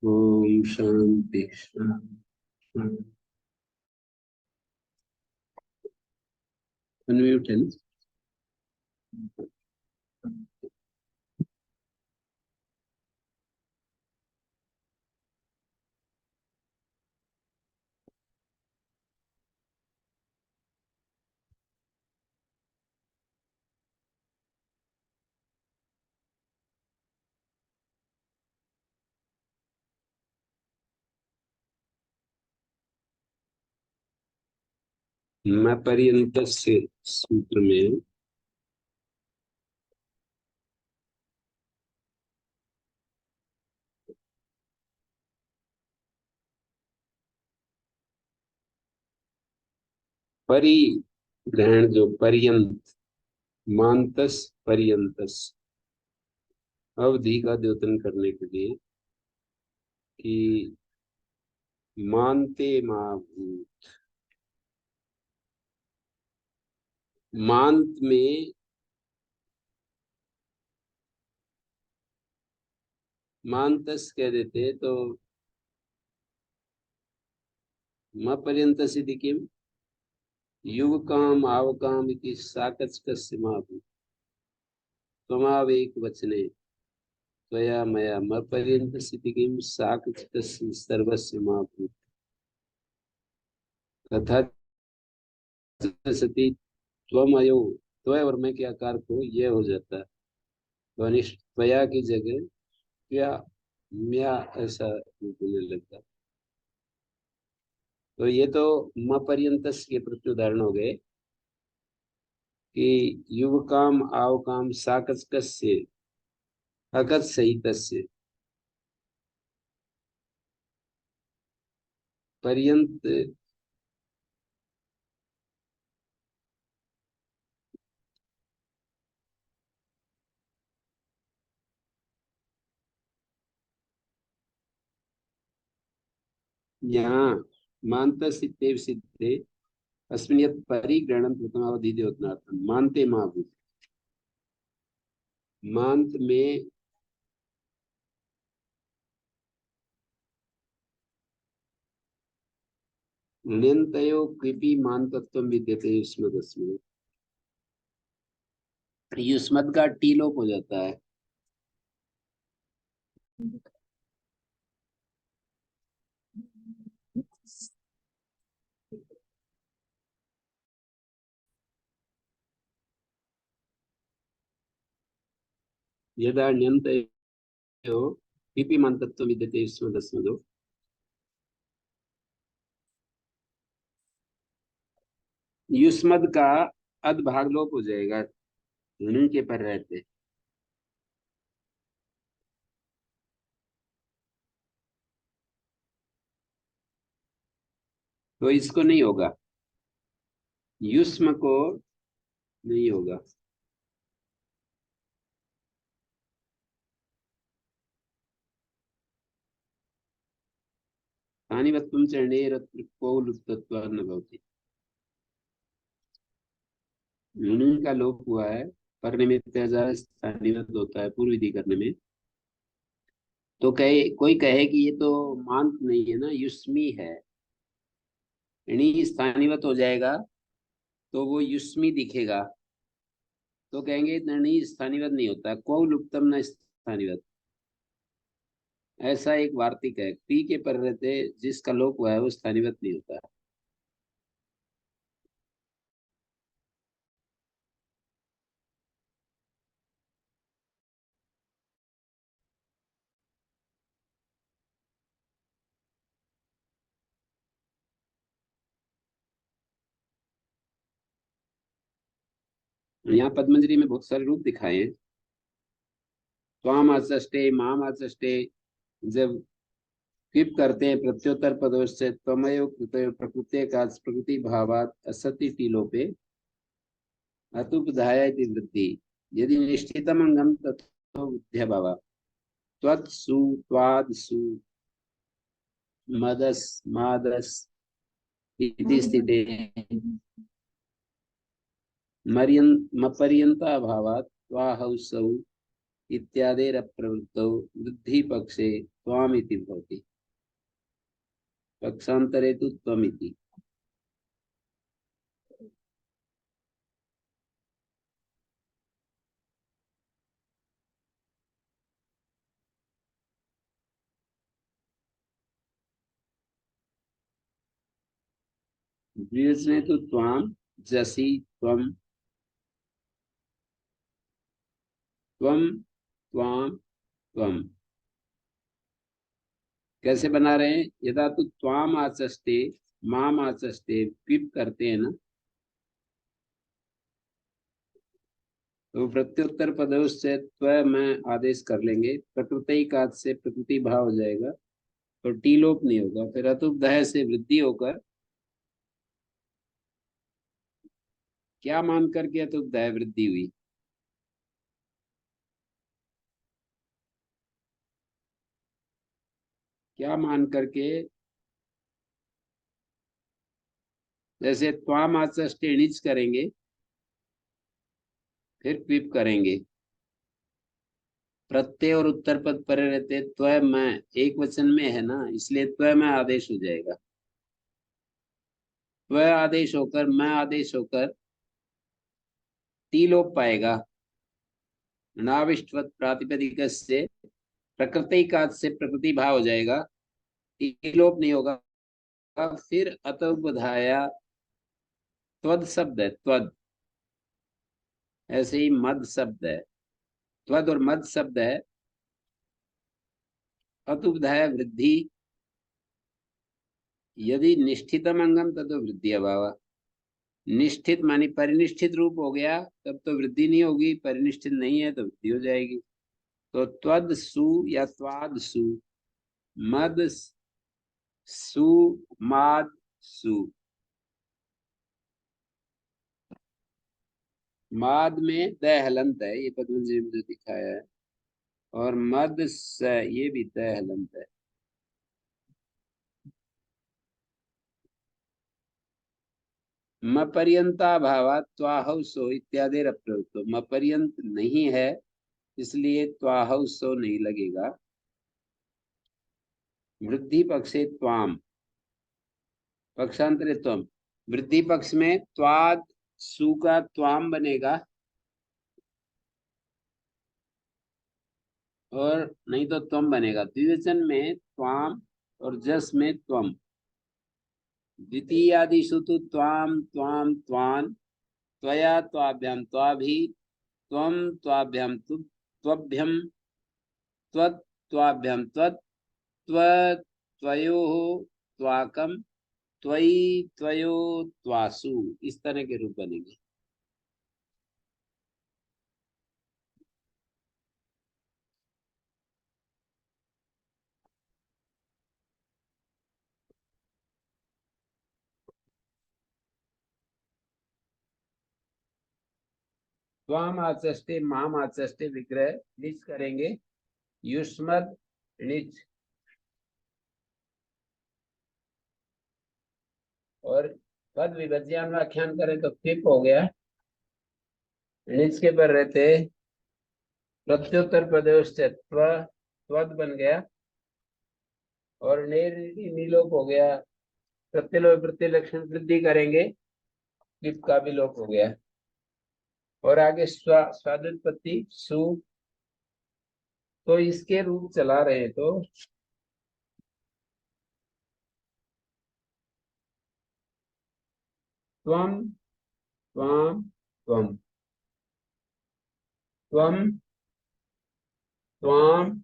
ओम शांति शांति। Unmute है ना? मैं पर्यंत से सूत्र में परिग्रहण जो पर्यंत मांतस पर्यंतस अवधि का द्योतन करने के लिए कि मानते माभूत मांत में मांतस कह देते तो म पर्यंतस इति किम युवकाम आवकाम इति साकचकस्य माभूत त्वमाव एक वचने त्वया मया म पर्यंतस इति किम साकचकस्य सर्वस्य माभूत तथा सती त्वमयो त्वय और मैं के आकार को यह हो जाता है तो अनिष्ट त्वया की जगह क्या म्या ऐसा होने लगता। तो ये तो म पर्यंतस के प्रति उदाहरण हो गए कि युवकाम आवकाम साकचकस्य अकत सहितस्य पर्यंत यहाँ मानतस इत्येव सिद्धे अस्मिन् यत् परिग्रहणं प्रथमावधि द्योतनार्थं मानते माभूत मांत में ण्यन्तयो कृपि मानतत्वं विद्यते युष्मदस्मिन् युष्मद का टी लोप हो जाता है। यदा ण्यन्तयो कृपि मानतत्वं विद्यते युष्मदस्मदो युष्मद का अध भाग लोप हो जाएगा ऋणी के पर रहते तो इसको नहीं होगा युष्म को नहीं होगा। स्थानिवत्वं चरणेरत्र को लुप्तत्वात् न भवति ऋणी का लोप हुआ है पर निमित्त स्थानिवत होता है पूर्व विधि करने में। तो कहे कोई कहे कि ये तो मांत नहीं है ना युष्मी है ऋणी स्थानिवत हो जाएगा तो वो युष्मी दिखेगा तो कहेंगे ऋणी स्थानिवत नहीं होता को लुप्तम न स्थानिवत। ऐसा एक वार्तिक है पी के पर रहते जिसका लोप हुआ है वो स्थानिवत नहीं होता। यहाँ पद्मंजलि में बहुत सारे रूप दिखाए हैं। त्वाम आचष्टे माम आचष्टे जब किप करते हैं प्रत्योत्तर पदों से त्वमयो कृतयो प्रकृति का प्रकृति भावात असति टीलोपे अतुपधाया इति वृद्धि यदि निश्चितम अंगम ततो बुद्ध्या भावा त्वत्सु त्वादसु मदस मादस इति स्थिते मपर्यंता भावात त्वाहौसौ इत्यादिरप्रवृत्तौ वृद्धि पक्षे त्वामिति भवति। पक्षांतरे तु त्वमिति। द्विवचन में तो त्वाम, जसी, त्वम, त्वम, त्वाम, त्वम। कैसे बना रहे हैं? यदा तो त्वाम आचष्टे, माम आचष्टे, पिप करते हैं ना, तो प्रत्युत्तर पदों से त्व में आदेश कर लेंगे, प्रकृति का से प्रकृति भाव हो जाएगा, तो टी लोप नहीं होगा, फिर अतुपदय से वृद्धि होकर क्या मान करके अतुपदय वृद्धि हुई? क्या मान करके? जैसे त्वाम आचष्टे णिच करेंगे, फिर क्विप करेंगे, प्रत्यय और उत्तर पद परे रहते, त्व में एक वचन में है ना, इसलिए त्व में आदेश हो जाएगा। त्व आदेश होकर मैं आदेश होकर टी लोप पाएगा। नाविष्टवत प्रातिपदिक से प्रकृति का से प्रकृति भाव हो जाएगा, टी लोप नहीं होगा। फिर अतुबधाया त्वद शब्द है, त्वद। ऐसे ही मद शब्द है, त्वद और मद शब्द है। अतुबधाया वृद्धि, यदि निष्ठितम अंगम तब तो वृद्धि अभाव। निष्ठित मानी परिनिष्ठित रूप हो गया तब तो वृद्धि नहीं होगी, परिनिष्ठित नहीं है तो वृद्धि हो जाएगी। तो त्वद सु या त्वाद सु, मद सु, माद सु। माद में द हलंत है, ये पद्मजी में जो दिखाया है, और मद स ये भी द हलंत है। मपर्यंता भावा त्वाहौ सो इत्यादि अप्रयुक्त। मपर्यंत नहीं है इसलिए त्वाहौ सो नहीं लगेगा। वृद्धि पक्षे त्वाम, पक्षांतरे त्वम। वृद्धि पक्ष में त्वाद सु का त्वाम बनेगा, और नहीं तो त्वम बनेगा। द्विवचन में त्वाम और जस में त्वम। द्वितीयादिषु तु त्वाम, त्वाम, त्वान, त्वया, त्वाभ्याम, त्वाभि, त्वम, त्वाभ्याम, त्वभ्यम, त्वत्, त्वाभ्याम, त्वत्, त्व, त्वयोः, त्वाकम, त्वयि, त्वयो, त्वासु। इस तरह के रूप बनेंगे। त्वाम आचष्टे, माम आचष्टे विग्रह निच करेंगे, युष्मद निच। और पद विभज्यान व्याख्यान करें तो फिप हो गया, निच के पर रहते प्रत्युत्तर प्रदेश से त्वद बन गया, और नीलोप हो गया। प्रत्यलोप प्रत्यलक्षण वृद्धि करेंगे, लिप का भी लोप हो गया। और आगे स्वादुत्पत्ति सु, तो इसके रूप चला रहे हैं तो त्वम, त्वाम, त्वम, त्वम, त्वाम।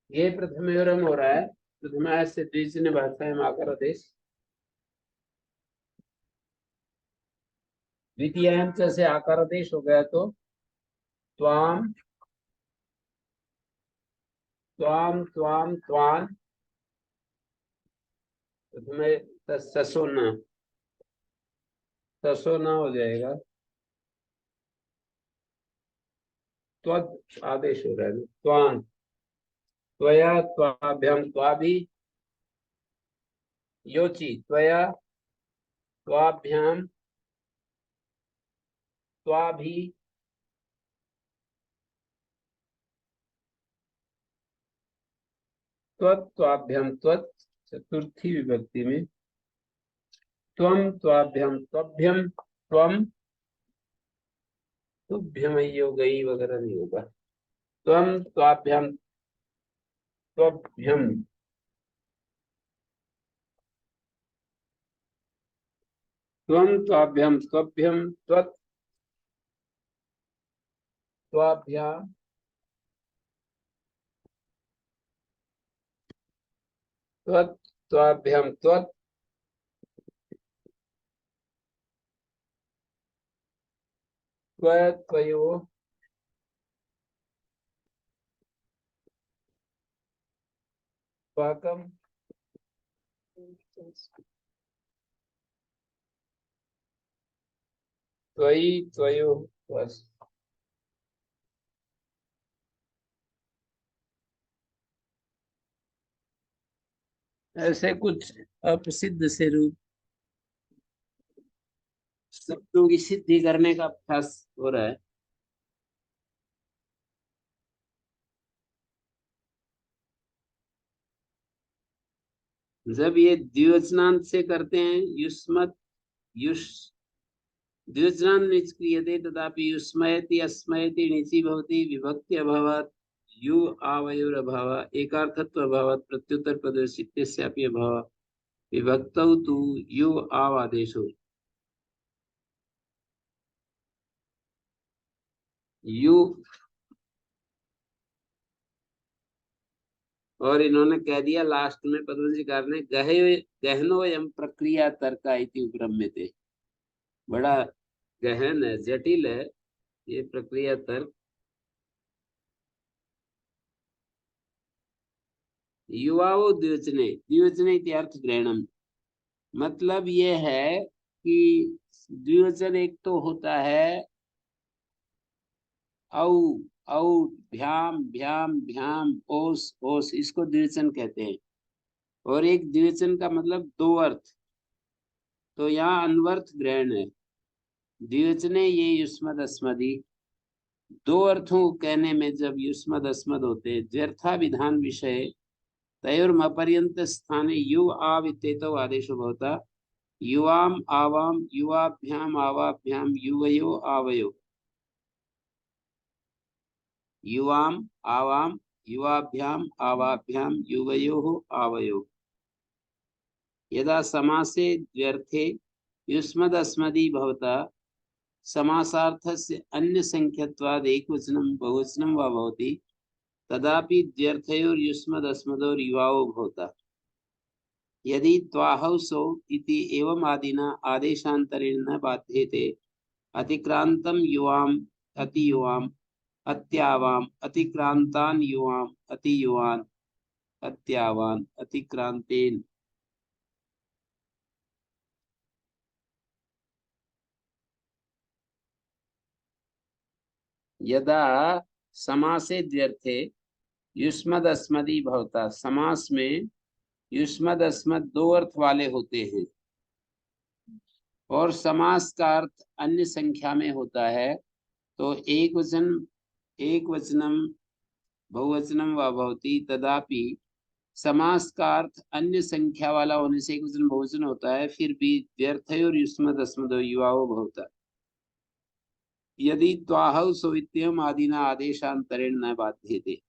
ये प्रथम हो रहा है, प्रथम से द्वितीय भाषा है आकार आदेश। द्वितीय से आकार आदेश हो गया तो त्वाम, त्वाम, त्वाम, त्वान। प्रथम ससोना, ससोना हो जाएगा। त्वद आदेश हो रहा है, त्वान, त्वया, त्वाभ्याम, त्वाभि, योची, त्वया, त्वाभ्याम, त्वा भी, त्वाभ्याम त्वत् चतुर्थी विभक्ति में त्वम त्वाभ्याम त्वभ्यम त्वम तुभ्यम यो गई वगैरह नहीं होगा। त्वम त्वाभ्याम त्वभ्यम, त्वम त्वाभ्याम त्वभ्यम त्वत् त्वाभ्याम त्वत् त्वाभ्याम त्वत् त्वयो त्वाकम त्वयि त्वयो। बस ऐसे कुछ अप्रसिद्ध से रूप शब्दों की सिद्धि करने का अभ्यास हो रहा है। जब ये द्विवचनांत से करते हैं युष्मत युष द्विवचनांत निच क्रियते तथापि युष्मयति अस्मयति णिचि भवति विभक्ति अभावात् यु आवयोर अभाव एकार्थत्व अभावात् प्रत्युत्तर प्रदर्शित्यस्यापि अभाव विभक्तौ तु यु आव आदेशो यु। और इन्होंने कह दिया लास्ट में पद्मजीकार ने गहे गहनो एवं प्रक्रिया तर्का इति उपरम्यते। बड़ा गहन है, जटिल है ये प्रक्रिया तर्क। युवाओ द्विवचने द्विवचने इति अर्थ ग्रहणम, मतलब ये है कि द्विवचन एक तो होता है औ औ भ्याम भ्याम भ्याम ओस ओस, इसको द्विवचन कहते हैं। और एक द्विवचन का मतलब दो अर्थ, तो यहाँ अनवर्थ ग्रहण है। द्विवचने ये युष्मद अस्मदी, दो अर्थों कहने में जब युष्मद अस्मद होते व्यर्था विधान विषय तयोर्मपर्यंत स्थाने यु आव इत्येतौ आदेशो भवता युवाम आवाम युवाभ्याम आवाभ्याम युवयो आवयो युवाम आवाम युवाभ्याम आवाभ्याम युवयोः आवयो। यदा समासे द्व्यर्थे युष्मदस्मदी भवता समासार्थस्य अन्य संख्यत्वाद एकवचनं बहुवचनं वा भवति तदापि द्व्यर्थयोर्युष्मदस्मदोर् युवाओ भवता। यदि त्वाहौ सौ इति एवं आदिना आदेशान्तरेण न बाध्यते अतिक्रांतं युवाम अति युवाम अत्यावाम अतिक्रांतान युवाम अति युवान अत्यावान अतिक्रांतेन। यदा समासे द्व्यर्थे युष्मद अस्मदी भवता, समास में युष्मद अस्मद दो अर्थ वाले होते हैं और समास का अर्थ अन्य संख्या में होता है, तो एक वचनम बहुवचनम व भवति तदापि समास का अर्थ अन्य संख्या वाला होने से एक वचन बहुवचन होता है, फिर भी व्यर्थयोर युष्मद अस्मदो युवाओ भवता। यदि त्वाहौ सो इत्येवम् आदिना आदेशांतरेण न बाध्यते,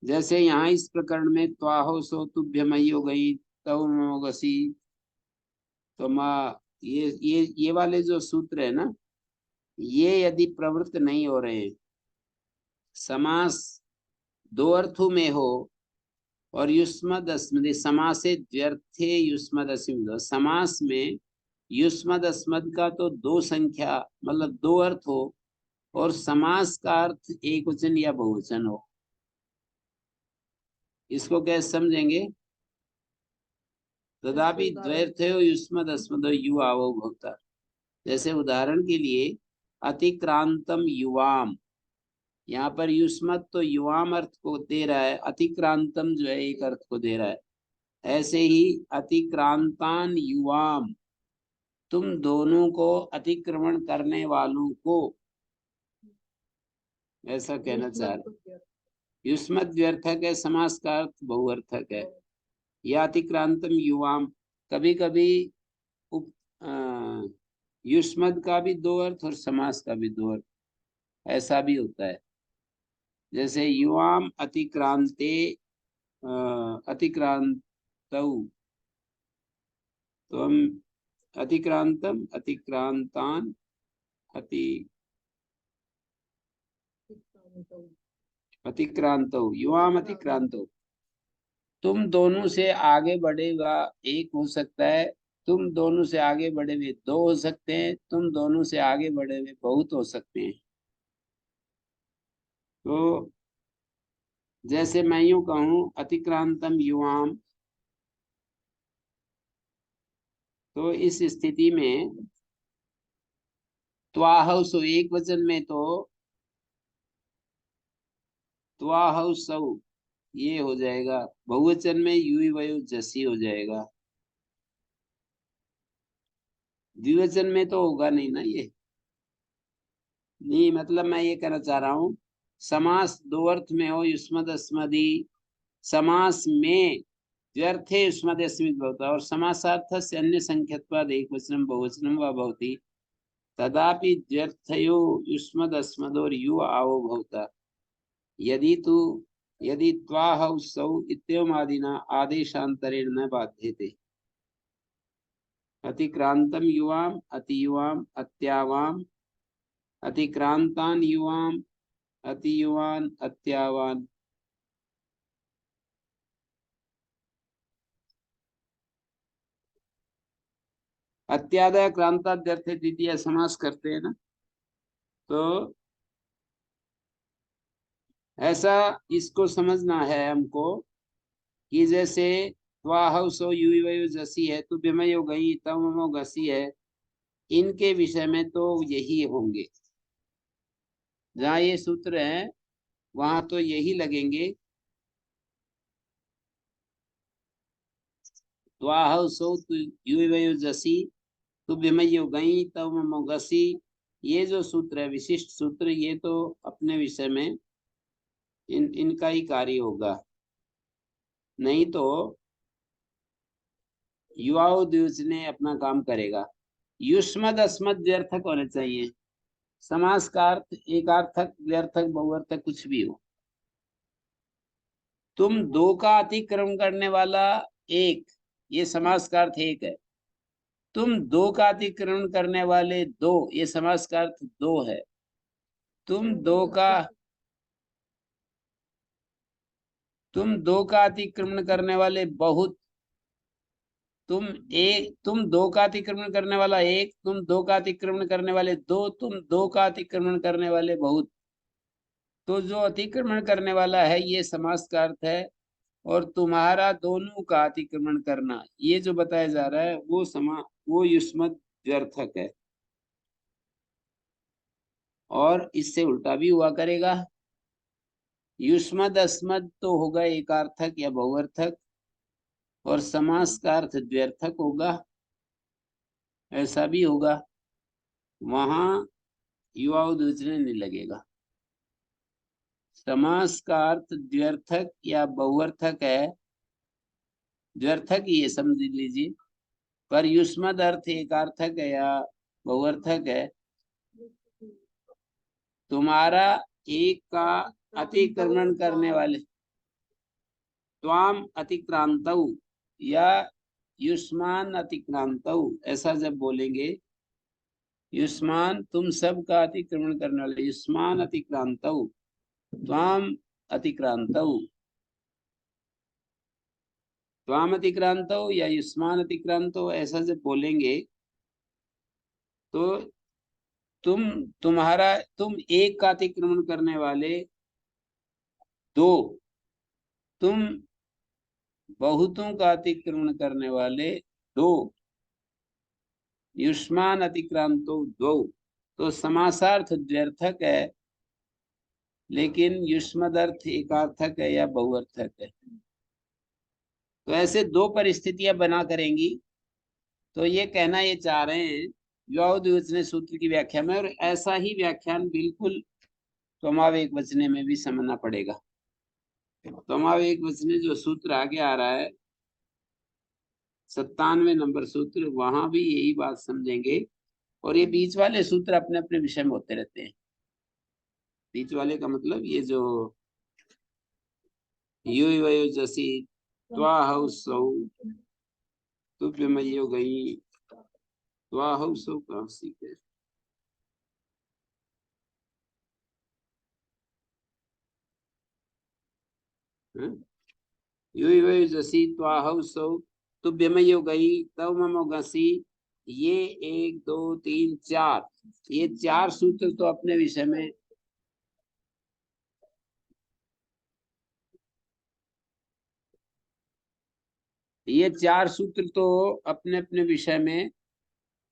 जैसे यहाँ इस प्रकरण में त्वाहो सो तुभ्यमयो गई तव मोगसी, तो माँ ये वाले जो सूत्र है ना, ये यदि प्रवृत्त नहीं हो रहे, समास दो अर्थों में हो और युष्मद अस्मद समासे द्व्यर्थे युष्मद अस्मद, समास में युष्मद अस्मद का तो दो संख्या मतलब दो अर्थ हो और समास का अर्थ एक वचन या बहुवचन हो, इसको कैसे समझेंगे? तदापि द्वैर्थयो युष्मद अस्मदो युवाओ भवता। जैसे उदाहरण के लिए अतिक्रांतम युवाम, यहाँ पर युष्मद तो युवाम अर्थ को दे रहा है, अतिक्रांतम जो है एक अर्थ को दे रहा है। ऐसे ही अतिक्रांतान युवाम, तुम दोनों को अतिक्रमण करने वालों को, ऐसा कहना चाह रहे। युष्मद व्यर्थक है, समास का अर्थ बहुअर्थक है। या अतिक्रांतम युवाम, कभी कभी उप युष्मद का भी दो अर्थ और समास का भी दो अर्थ ऐसा भी होता है। जैसे युवाम अतिक्रांते अतिक्रांतौ, तो हम अतिक्रांतम अतिक्रांतान अति अतिक्रांतो युवाम अतिक्रांतो, तुम दोनों से आगे बढ़ेगा एक हो सकता है, तुम दोनों से आगे बढ़े हुए दो हो सकते हैं, तुम दोनों से आगे बढ़े हुए बहुत हो सकते हैं। तो जैसे मैं यूं कहूं अतिक्रांतम युवाम, तो इस स्थिति में त्वाहौ एक वचन में तो त्वाहौ ये हो जाएगा, बहुवचन में युई वयु जसी हो जाएगा, द्विवचन में तो होगा नहीं ना ये। नहीं, मतलब मैं ये कहना चाह रहा हूं, समास दो अर्थ में हो, युष्मद अस्मदी, समास में व्यर्थे युष्मद अस्मित भवता और समासार्थ से अन्य संख्यत्वाद एक वचनम बहुवचनम व भवति, तदापि द्व्यर्थयो युष्मद अस्मद और यु आवो भवता। यदि तु यदि त्वाहौ इत्येवमादिना आदेशांतरेण न बाध्यते। अतिक्रांतम युवाम अतियुवाम अत्यावाम, अतिक्रांतान युवाम अतियुवान अत्यावान। अत्यादय क्रांताद्यर्थ द्वितीय समास करते हैं ना, तो ऐसा इसको समझना है हमको कि जैसे वाहव सो यु जसी है, तो बिमयो गई तमो घसी है, इनके विषय में तो यही होंगे। जहाँ ये सूत्र है वहां तो यही लगेंगे। वाहव सो यु जसी, तो बिमयो गई तमो घसी, ये जो सूत्र है विशिष्ट सूत्र, ये तो अपने विषय में इनका ही कार्य होगा। नहीं तो युवाओं द्विज ने अपना काम करेगा। युष्मद अस्मद व्यर्थक होने चाहिए। समास का अर्थ एकार्थक व्यर्थक बहुअर्थक कुछ भी हो। तुम दो का अतिक्रमण करने वाला एक, ये समास का अर्थ एक है। तुम दो का अतिक्रमण करने वाले दो, ये समास का अर्थ दो है। तुम दो का अतिक्रमण करने वाले बहुत, तुम दो का अतिक्रमण करने वाला एक, तुम दो का अतिक्रमण करने वाले दो, तुम दो का अतिक्रमण करने वाले बहुत। तो जो अतिक्रमण करने वाला है ये समास का अर्थ है, और तुम्हारा दोनों का अतिक्रमण करना, ये जो बताया जा रहा है वो युष्मत व्यर्थक है। और इससे उल्टा भी हुआ करेगा, युष्मद अस्मद तो होगा एकार्थक या बहुअर्थक, और समास का अर्थ द्व्यर्थक होगा, ऐसा भी होगा। वहां युवा दूसरे नहीं लगेगा। समास का अर्थ द्व्यर्थक या बहुअर्थक है, द्व्यर्थक ही ये समझ लीजिए, पर युष्मद अर्थ एकार्थक है या बहुअर्थक है। तुम्हारा एक का अतिक्रमण करने वाले, त्वाम अतिक्रांतौ या युष्मान अतिक्रांतौ, ऐसा जब बोलेंगे, युष्मान तुम सब का अतिक्रमण करने वाले, युष्मान अतिक्रांतौ त्वाम अतिक्रांतौ, त्वाम अतिक्रांतौ या युष्मान अतिक्रांतौ, ऐसा जब बोलेंगे तो तुम एक का अतिक्रमण करने वाले दो, तुम बहुतों का अतिक्रमण करने वाले दो, युष्मान अतिक्रांतो दो, तो समासार्थ द्व्यर्थक है, लेकिन युष्मदर्थ एकार्थक है या बहुअर्थक है। तो ऐसे दो परिस्थितियां बना करेंगी। तो ये कहना ये चाह रहे हैं युवाओ द्विवचने सूत्र की व्याख्या में, और ऐसा ही व्याख्यान बिल्कुल त्वमावेक वचने में भी समझना पड़ेगा। त्वमावेक वचने जो सूत्र आगे आ रहा है 97 नंबर सूत्र, वहां भी यही बात समझेंगे। और ये बीच वाले सूत्र अपने अपने विषय में होते रहते हैं। बीच वाले का मतलब ये जो यो वयो जसी त्वा हौ सौ तुभ्यमयो गई त्वा हौ सौ कहाँ सीखे। यो वयो जसी त्वा हौ सौ तुभ्यमयो गई तव ममो गसी। ये 1 2 3 4, ये 4 सूत्र तो अपने विषय में, ये 4 सूत्र तो अपने अपने विषय में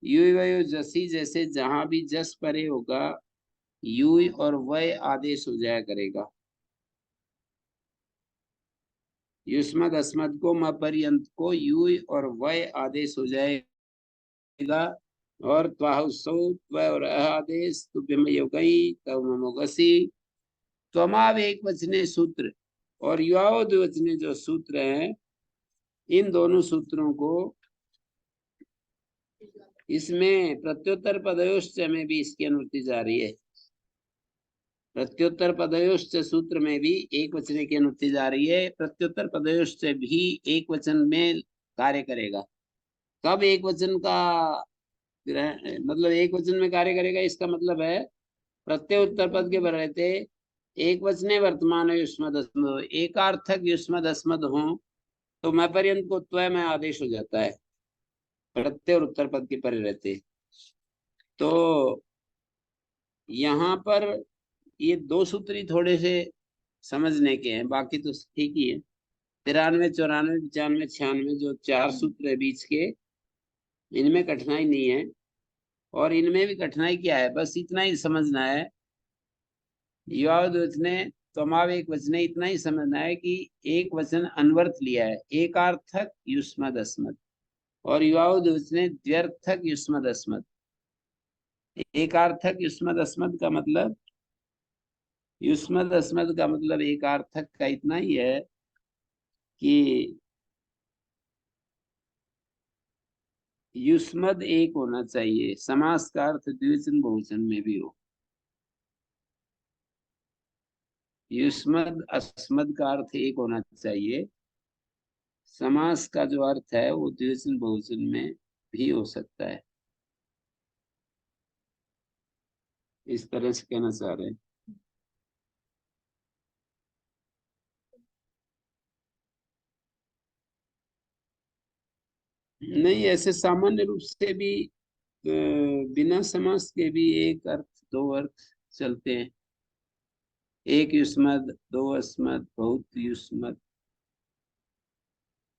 यू वयो जसी, जैसे जहां भी जस परे होगा यू और वय आदेश हो जाया करेगा। युष्मद अस्मद को म पर्यंत को यू और वय आदेश हो जाएगा। और त्वाहुसौ त्व और आदेश तुभ्यमयो गई तव ममोगसी। त्वमाव एक वचने सूत्र और युवाओ द्विवचने जो सूत्र हैं, इन दोनों सूत्रों को इसमें प्रत्युत्तर पदयोश्च में भी इसकी अनुवृत्ति जा रही है। प्रत्युत्तर पदयोश्च सूत्र में भी एक वचन की अनुवृत्ति जा रही है। प्रत्युत्तर पदयोश्च भी एक वचन में कार्य करेगा। कब एक वचन का मतलब एक वचन में कार्य करेगा, इसका मतलब है प्रत्यय उत्तर पद के भर रहते एक वचने वर्तमान युष्मद अस्मद, एकार्थक युष्मद अस्मद हो तो मैं पर्यंत को त्वय में आदेश हो जाता है। प्रत्यय और उत्तर पद के परे रहते। तो यहाँ पर ये 2 सूत्र ही थोड़े से समझने के हैं, बाकी तो ठीक ही है। 93 94 95 96 जो 4 सूत्र है बीच के, इनमें कठिनाई नहीं है। और इनमें भी कठिनाई क्या है, बस इतना ही समझना है। युवावद वचने त्वमाव एक वचने, इतना ही समझना है कि एक वचन अनवर्थ लिया है, एकार्थक युष्मद अस्मद, और युवावद वचने द्व्यर्थक युष्मद अस्मद। एकार्थक युष्मद अस्मद का मतलब, युष्मद अस्मद का मतलब एकार्थक का इतना ही है कि युष्मद एक होना चाहिए, समास का अर्थ द्विवचन बहुवचन में भी हो। युष्मद अस्मद का अर्थ एक होना चाहिए, समास का जो अर्थ है वो द्विवचन बहुवचन में भी हो सकता है। इस तरह से कहना चाह रहे हैं। नहीं, ऐसे सामान्य रूप से भी बिना समास के भी एक अर्थ 2 अर्थ चलते हैं। एक युष्मद, 2 अस्मद, बहुत युष्मद।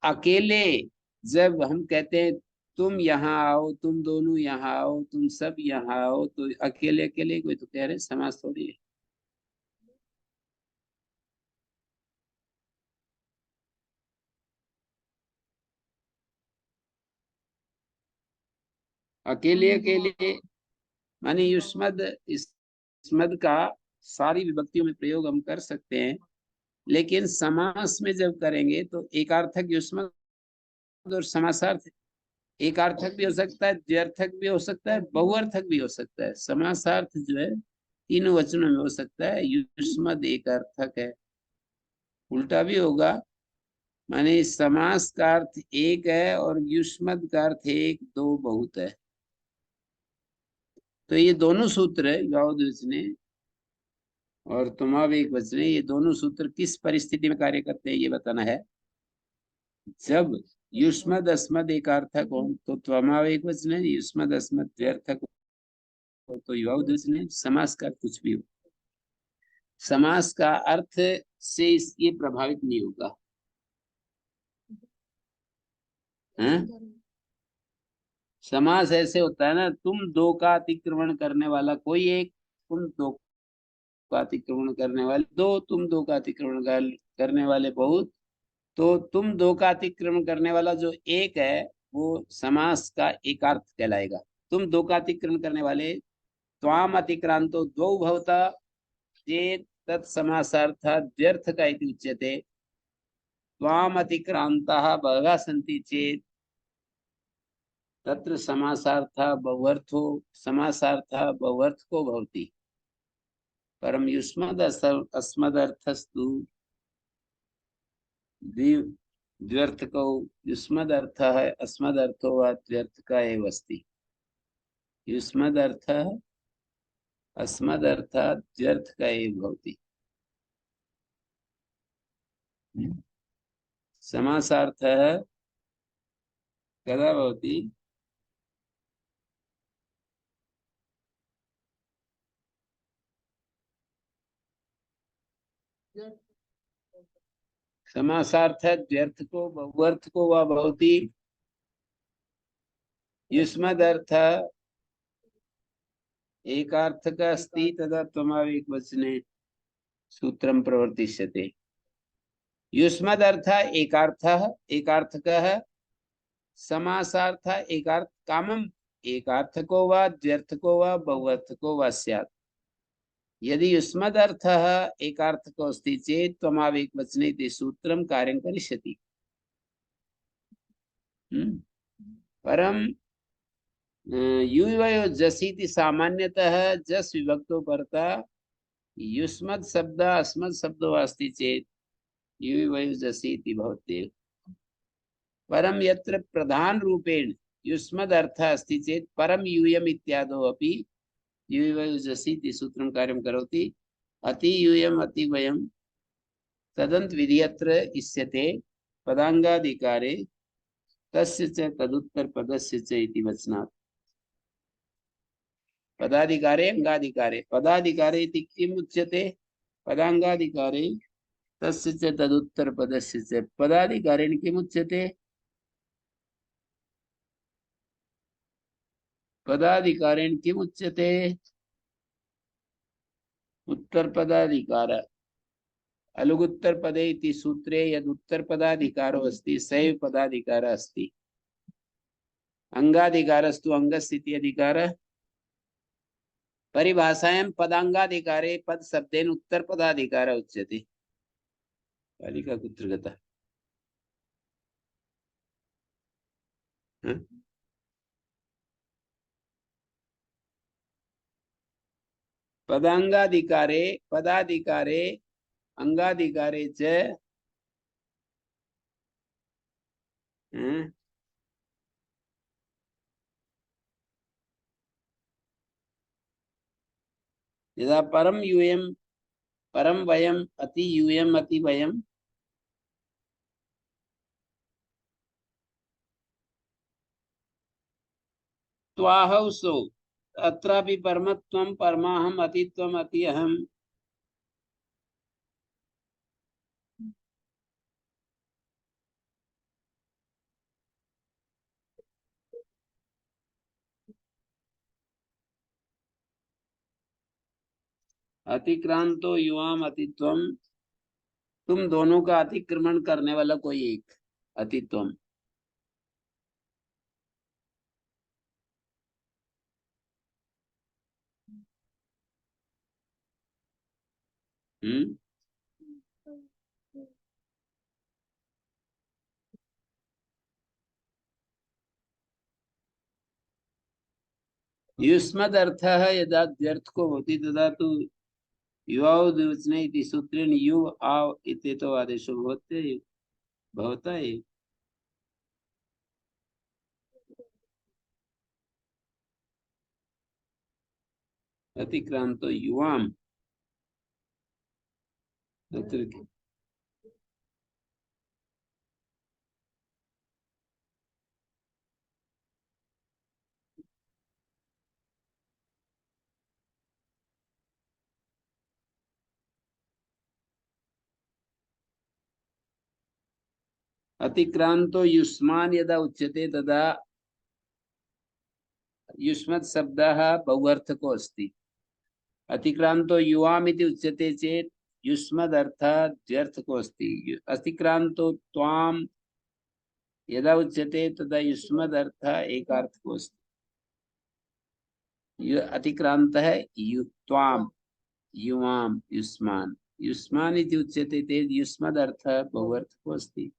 अकेले जब हम कहते हैं तुम यहाँ आओ, तुम दोनों यहाँ आओ, तुम सब यहाँ आओ, तो अकेले अकेले कोई तो कह रहे समास थोड़ी है। अकेले अकेले माने युष्मद, इस्मद का सारी विभक्तियों में प्रयोग हम कर सकते हैं, लेकिन समास में जब करेंगे तो एकार्थक युष्मद और समासार्थ, एकार्थक भी हो सकता है, द्व्यर्थक भी हो सकता है, बहुअर्थक भी हो सकता है। समासार्थ जो है तीनों वचनों में हो सकता है। युष्मद एक अर्थक है। उल्टा भी होगा, माने समास का अर्थ एक है और युष्मद का अर्थ एक दो बहुत है। तो ये दोनों सूत्र है गाउद वचने और तुम्हाव एक वचने, ये दोनों सूत्र किस परिस्थिति में कार्य करते हैं ये बताना है। जब युष्मद अस्मद एक अर्थक हो तो त्वमाव एक वचने, युष्मद अस्मद द्व्यर्थक हो तो युवाउद वचने, समास का कुछ भी हो, समास का अर्थ से ये प्रभावित नहीं होगा। हैं? समास ऐसे होता है ना, तुम दो का अतिक्रमण करने वाला कोई एक, तुम दो का अतिक्रमण करने वाले दो, तुम दो का अतिक्रमण करने वाले बहुत। तो तुम दो का अतिक्रमण करने वाला जो एक है वो समास का एक अर्थ कहलाएगा। तुम दो का अतिक्रमण करने वाले, त्वाम अतिक्रांतो द्वौ भवता चेत तत्समासार्थः व्यर्थ का इति उच्यते। त्वाम अतिक्रांताः बहवः सन्ति चेत तत्र समासार्थः बहुवर्थो समासार्थः बहुवर्थको भवति। परम युष्मद् अस्मदर्थस्तु द्व्यर्थको युष्मदर्थः अस्मदर्थो वा द्व्यर्थक एव अस्ति। युष्मदर्थः अस्मदर्थः द्व्यर्थक एव भवति। समासार्थः कदा भवति? समासार्थः द्व्यर्थको बहुवर्थको वा भवति। युष्मदर्थः एकार्थक अस्ति तदा त्वमावेकवचने सूत्रं प्रवर्तिष्यते। युष्मदर्थः एकार्थः एकार्थकः, समासार्थः एकार्थ कामम एकार्थको वा द्व्यर्थको वा बहुअर्थको वा स्यात्। यदि युष्मदर्थः एकार्थको अस्ति चेत् त्वमावेकवचने इति सूत्रं कार्यं करिष्यति। परम युवयो जसीति सामान्यतः जस विभक्तो परता युष्मद् शब्द अस्मद् शब्दो अस्ति चेत् युवयो जसीति भवति। परम यत्र प्रधान रूपेण युष्मद् अर्थः अस्ति चेत् परम यूयम् इत्यादो अपि युवयो जसीति सूत्रं कार्यं करोति। अति यूयम् अति वयम् तदन्त विधियत्र इष्यते पदांगाधिकारे तस्य च तदुत्तर पदस्य च इति वचनात्। पदाधिकारे अंगाधिकारे पदाधिकारे इति किम् उच्यते? पदांगाधिकारे तस्य च तदुत्तर पदस्य च पदाधिकारेण किम् उच्यते? पदाधिकारेण किम् उच्यते? उत्तर पदाधिकार अलुगुत्तर पदे इति सूत्रे यद् उत्तर पदाधिकारो अस्ति सैव पदाधिकारः अस्ति। अंगाधिकारस्तु अंगस्य इति अधिकारः। परिभाषायां पदांगाधिकारे पद शब्देन उत्तर पदाधिकारः उच्यते। बालिका कुत्र गता? पदांगाधिकारे पदाधिकारे अंगाधिकारे च यदा परम यूयम परम वयम अति यूयम अति वयम त्वाहौ सो अत्रापि परमत्वं परमाहम अतित्वम अति अहम। अतिक्रांतो युवाम अतित्वम, तुम दोनों का अतिक्रमण करने वाला कोई एक अतित्वम। हम्म युष्मद् अर्थः यदा द्व्यर्थ को भवति तदा तु युवाओ द्विवचने इति सूत्रेण यु आव इत्येतो आदेशो भवति भवता एव। अतिक्रांतो युवाम तत्र अतिक्रांतो युष्मान् यदा उच्यते तदा युष्मत् शब्दः बहुअर्थको अस्ति। अतिक्रांतो युवाम इति उच्यते चेत् युष्मद् अर्थः द्व्यर्थको अस्ति। अतिक्रांतो त्वाम यदा उच्यते तदा युष्मदर्थ एकार्थको अस्ति। अतिक्रांत है त्वाम युवाम युष्मान। युष्मान इति उच्यते चेत् युष्मदर्थ बहुअर्थको अस्ति।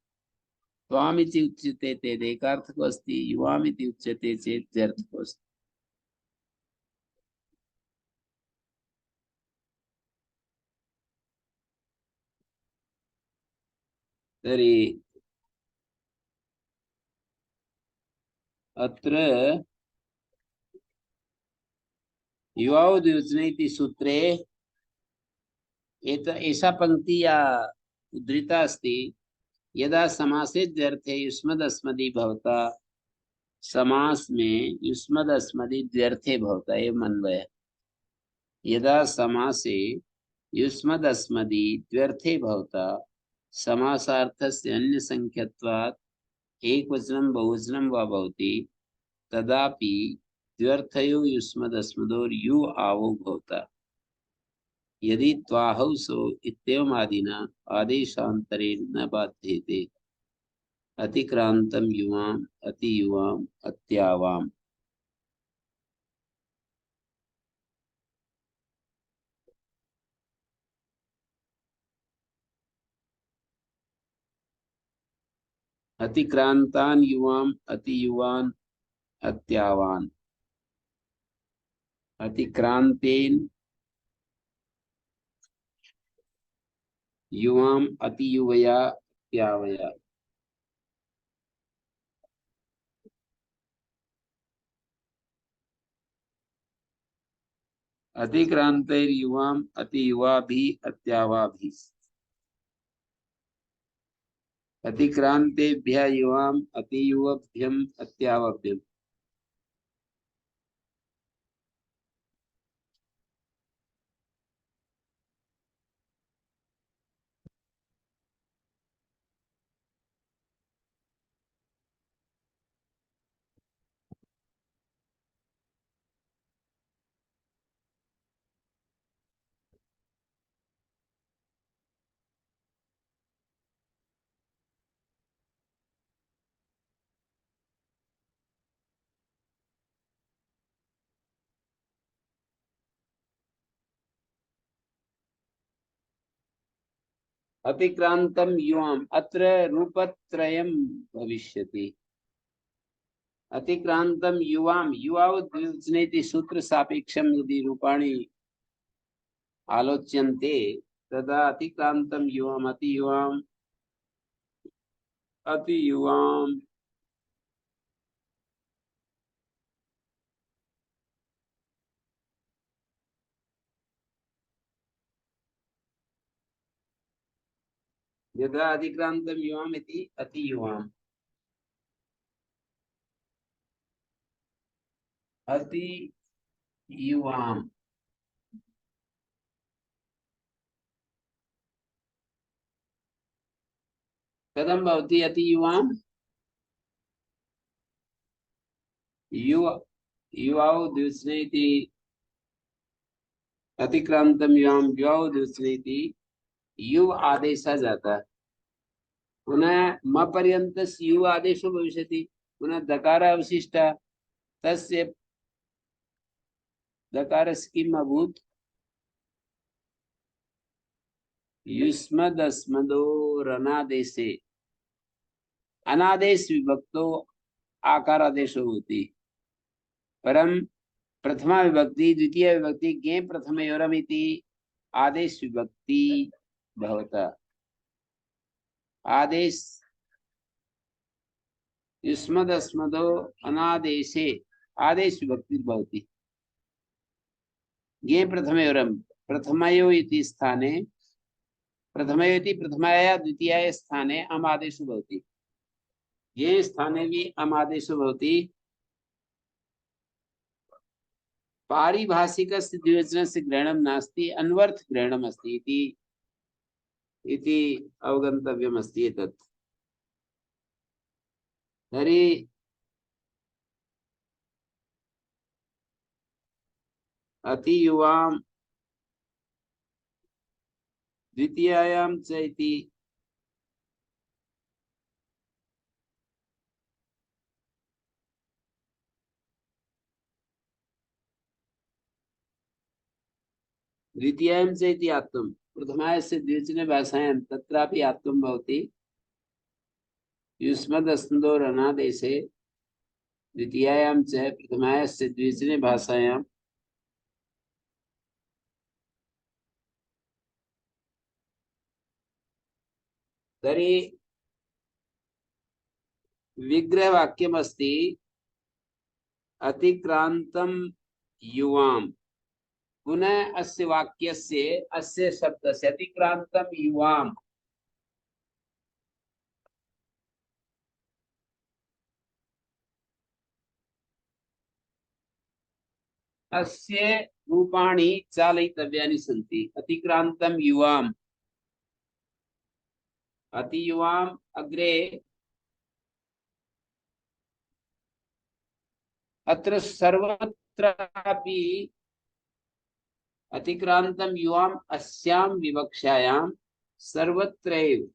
त्वाम इति उच्यते चेत् एकार्थको अस्ति। युवाम इति उच्यते चेत् द्व्यर्थको अस्ति। तर्हि अत्र युवाओ द्विवचने इति सूत्रे एषा पंक्ति या उद्धृता अस्ति। यदा समासे द्व्यर्थे युष्मदस्मदि भवता, समास में युष्मदस्मदि द्व्यर्थे भवता एवं अन्वय। यदा समासे युष्मदस्मदि द्व्यर्थे भवता, समासार्थस्य अन्य संख्यत्वात् एकवचनं बहुवचनं वा भवति, तदापि द्व्यर्थयो युष्मदस्मदोर् यु आवो भवता। यदि त्वाहौ सो इत्येवमादिना आदेशान्तरेण न बाध्यते। अतिक्रांतं युवाम अतियुवाम अत्यावाम। अतिक्रांतान युवाम अतियुवान अत्यावान। अतिक्रांतेन युवाम अतियुवया अत्यावया। अतिक्रांतैर्युवाम अतियुवाभिः अत्यावाभिः। अतिक्रांतेभ्यः युवाम अतियुवभ्यम अत्यावभ्यम। अतिक्रांतम युवाम अत्र रूपत्रयम् भविष्यति। अतिक्रांतम युवाम युवाओ द्विवचनेति सूत्र सापेक्षम यदि रूपाणि आलोच्यन्ते तदा अतिक्रांतम युवाम अतियुवाम अतियुवाम। यदा अतिक्रांतम युवाम इति अतियुवाम अतियुवाम। कथं भवति अतियुवाम? युवा युवाओ द्विवचने इति अतिक्रांतम युवाम युवाओ द्विवचने इति युव आदेशः जातः। पुनः म पर्यन्तस्य यु आदेशो भविष्यति। पुनः दकार अवशिष्टः तस्य दकारस्य किम् अभूत्? युष्मदस्मदोरनादेशे अनादेश विभक्तो आकार आदेशो होति। परम प्रथमा विभक्ति द्वितीय विभक्ति ज्ञे प्रथमयोरम इति आदेश विभक्ति भवता। आदेश युष्मदस्मदो अनादेशे आदेश विभक्ति भवति। ज्ञे प्रथमयोरम प्रथमयो इति स्थाने प्रथमयो इति प्रथमाया द्वितीयाय स्थाने अम आदेशो भवति। ये स्थाने भी अम आदेशो भवति। पारिभाषिकस्य द्विवचनस्य ग्रहणं नास्ति, अन्वर्थ ग्रहणम् अस्ति इति अवगन्तव्यमस्ति एतत्। तर्हि अतियुवां द्वितीयायां च इति द्वितीयां चेति आत्मम् प्रथमायास्य द्विवचने भाषायां तत्रापि आत्मं भवति युष्मदस्मदोरणादेशे द्वितीयायां च प्रथमायास्य द्विवचने भाषायां तर्हि विग्रहवाक्यमस्ति अतिक्रान्तं युवां। पुनः अस्य वाक्यस्य अस्य शब्दस्य अतिक्रान्तं युवाम् अस्य रूपाणि चालयितव्यानि सन्ति। अतिक्रान्तं युवाम् अतियुवाम् अग्रे अत्र सर्वत्रापि अतिक्रान्तं युवाम् अस्यां विवक्षायां सर्वत्रैव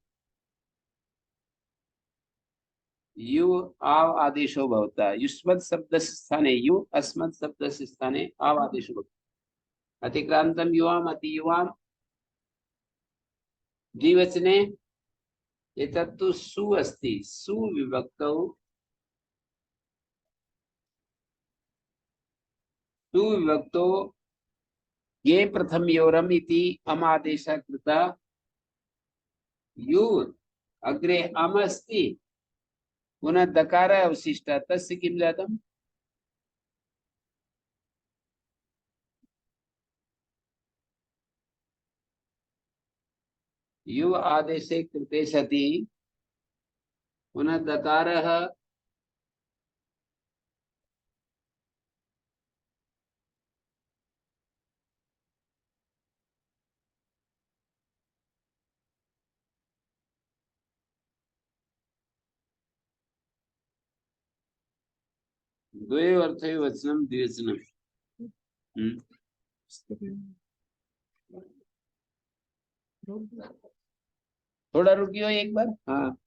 यु आव आदेशो भवता। युष्मत् शब्दस्य स्थाने यु, अस्मत् शब्दस्य स्थाने आव आदेशो भवता। अतिक्रान्तं युवाम् अतियुवाम् द्विवचने एतत्तु सु अस्ति। सुविभक्तौ सुविभक्तो ये प्रथमयोरम् इति अमादेशः कृता। यु अग्रे अम् अस्ति पुनः दकार अवशिष्टः तस्य किं जातम्? यु आदेशे कृते सति पुनः दकारः द्वयोः अर्थयोः वचनं द्विवचनम्। थोड़ा रुकियो एक बार। हाँ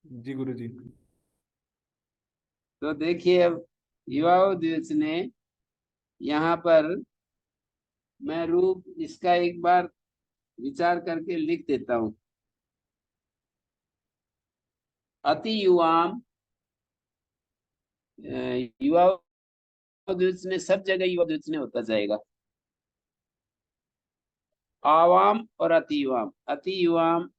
जी गुरुजी। तो देखिए अब युवाओं द्विवचने यहाँ पर मैं रूप इसका एक बार विचार करके लिख देता हूँ। अति युवाम युवा द्विवचने सब जगह युवा द्विवचने होता जाएगा। आवाम और अति युवाम, अति युवाम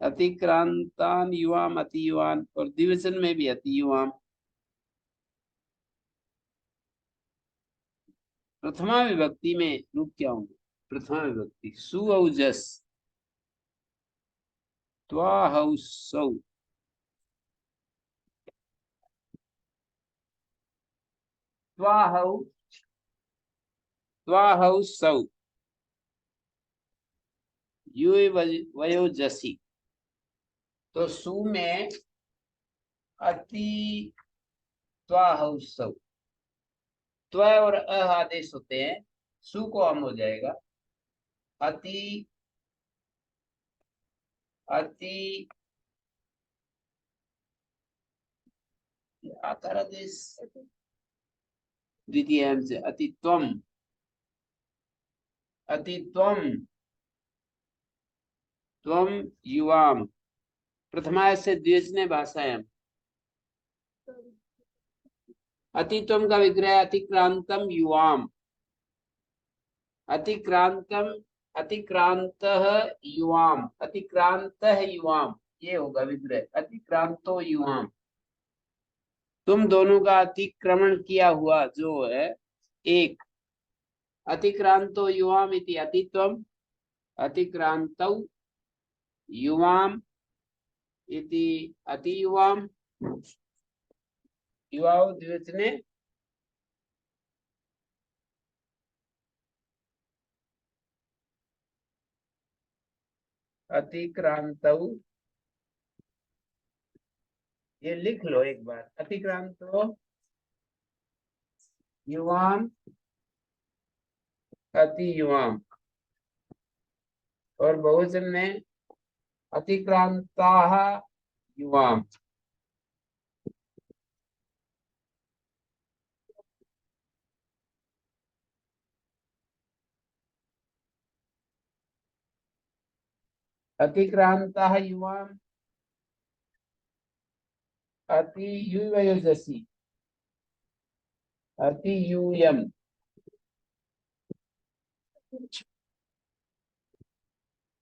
अतिक्रांतान युवाम अति युवान और द्विवचन में भी अति युवाम। प्रथमा विभक्ति में रूप क्या होंगे? प्रथमा विभक्ति सुऔजस त्वाहौसौ त्वाहौ त्वाहौसौ वयोजसी। तो सु में अति त्वाहौसौ त्व और अ आदेश होते हैं। सु को अम हो जाएगा। अति अति आकार आदेश द्वितीय से अतित्वम अतित्वम त्वम युवाम प्रथमा से द्विवचने भाषायाम अतित्वम का विग्रह अतिक्रांतम युवाम अतिक्रांतम अतिक्रांतः युवाम अतिक्रांतः युवाम ये होगा विग्रह अतिक्रांतो युवाम। तुम दोनों का अतिक्रमण किया हुआ जो है एक अतिक्रांतो युवाम इति अतित्वम अतिक्रांतौ युवाम इति अतियुवाम युवाओ द्विवचने अतिक्रांतौ। ये लिख लो एक बार अतिक्रांतो युवाम अतियुवाम और बहुवचन में अतिक्रांताः युवाम। अतिक्रांता युवा अति युवजसी अति यूयम।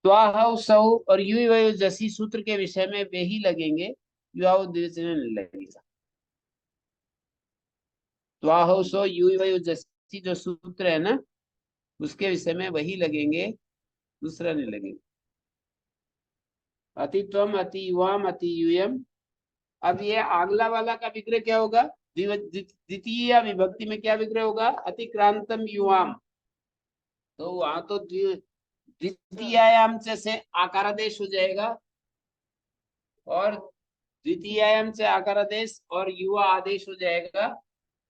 त्वाहौ सौ और युवजसी सूत्र के विषय में वे ही लगेंगे, युवा द्विवचन में नहीं लगेगा। त्वाहौ सौ युवजसी जो सूत्र है ना, उसके विषय में वही लगेंगे, दूसरा नहीं लगेगा। अतित्वम अति युवाम अति यूयम। अब ये अगला वाला का विग्रह क्या होगा? द्वितीय विभक्ति में क्या विग्रह होगा? अतिक्रांतम युवाम। तो वहां तो द्वितीयायाम से आकारादेश हो जाएगा, और द्वितीयायाम से आकारादेश और युवा आदेश हो जाएगा।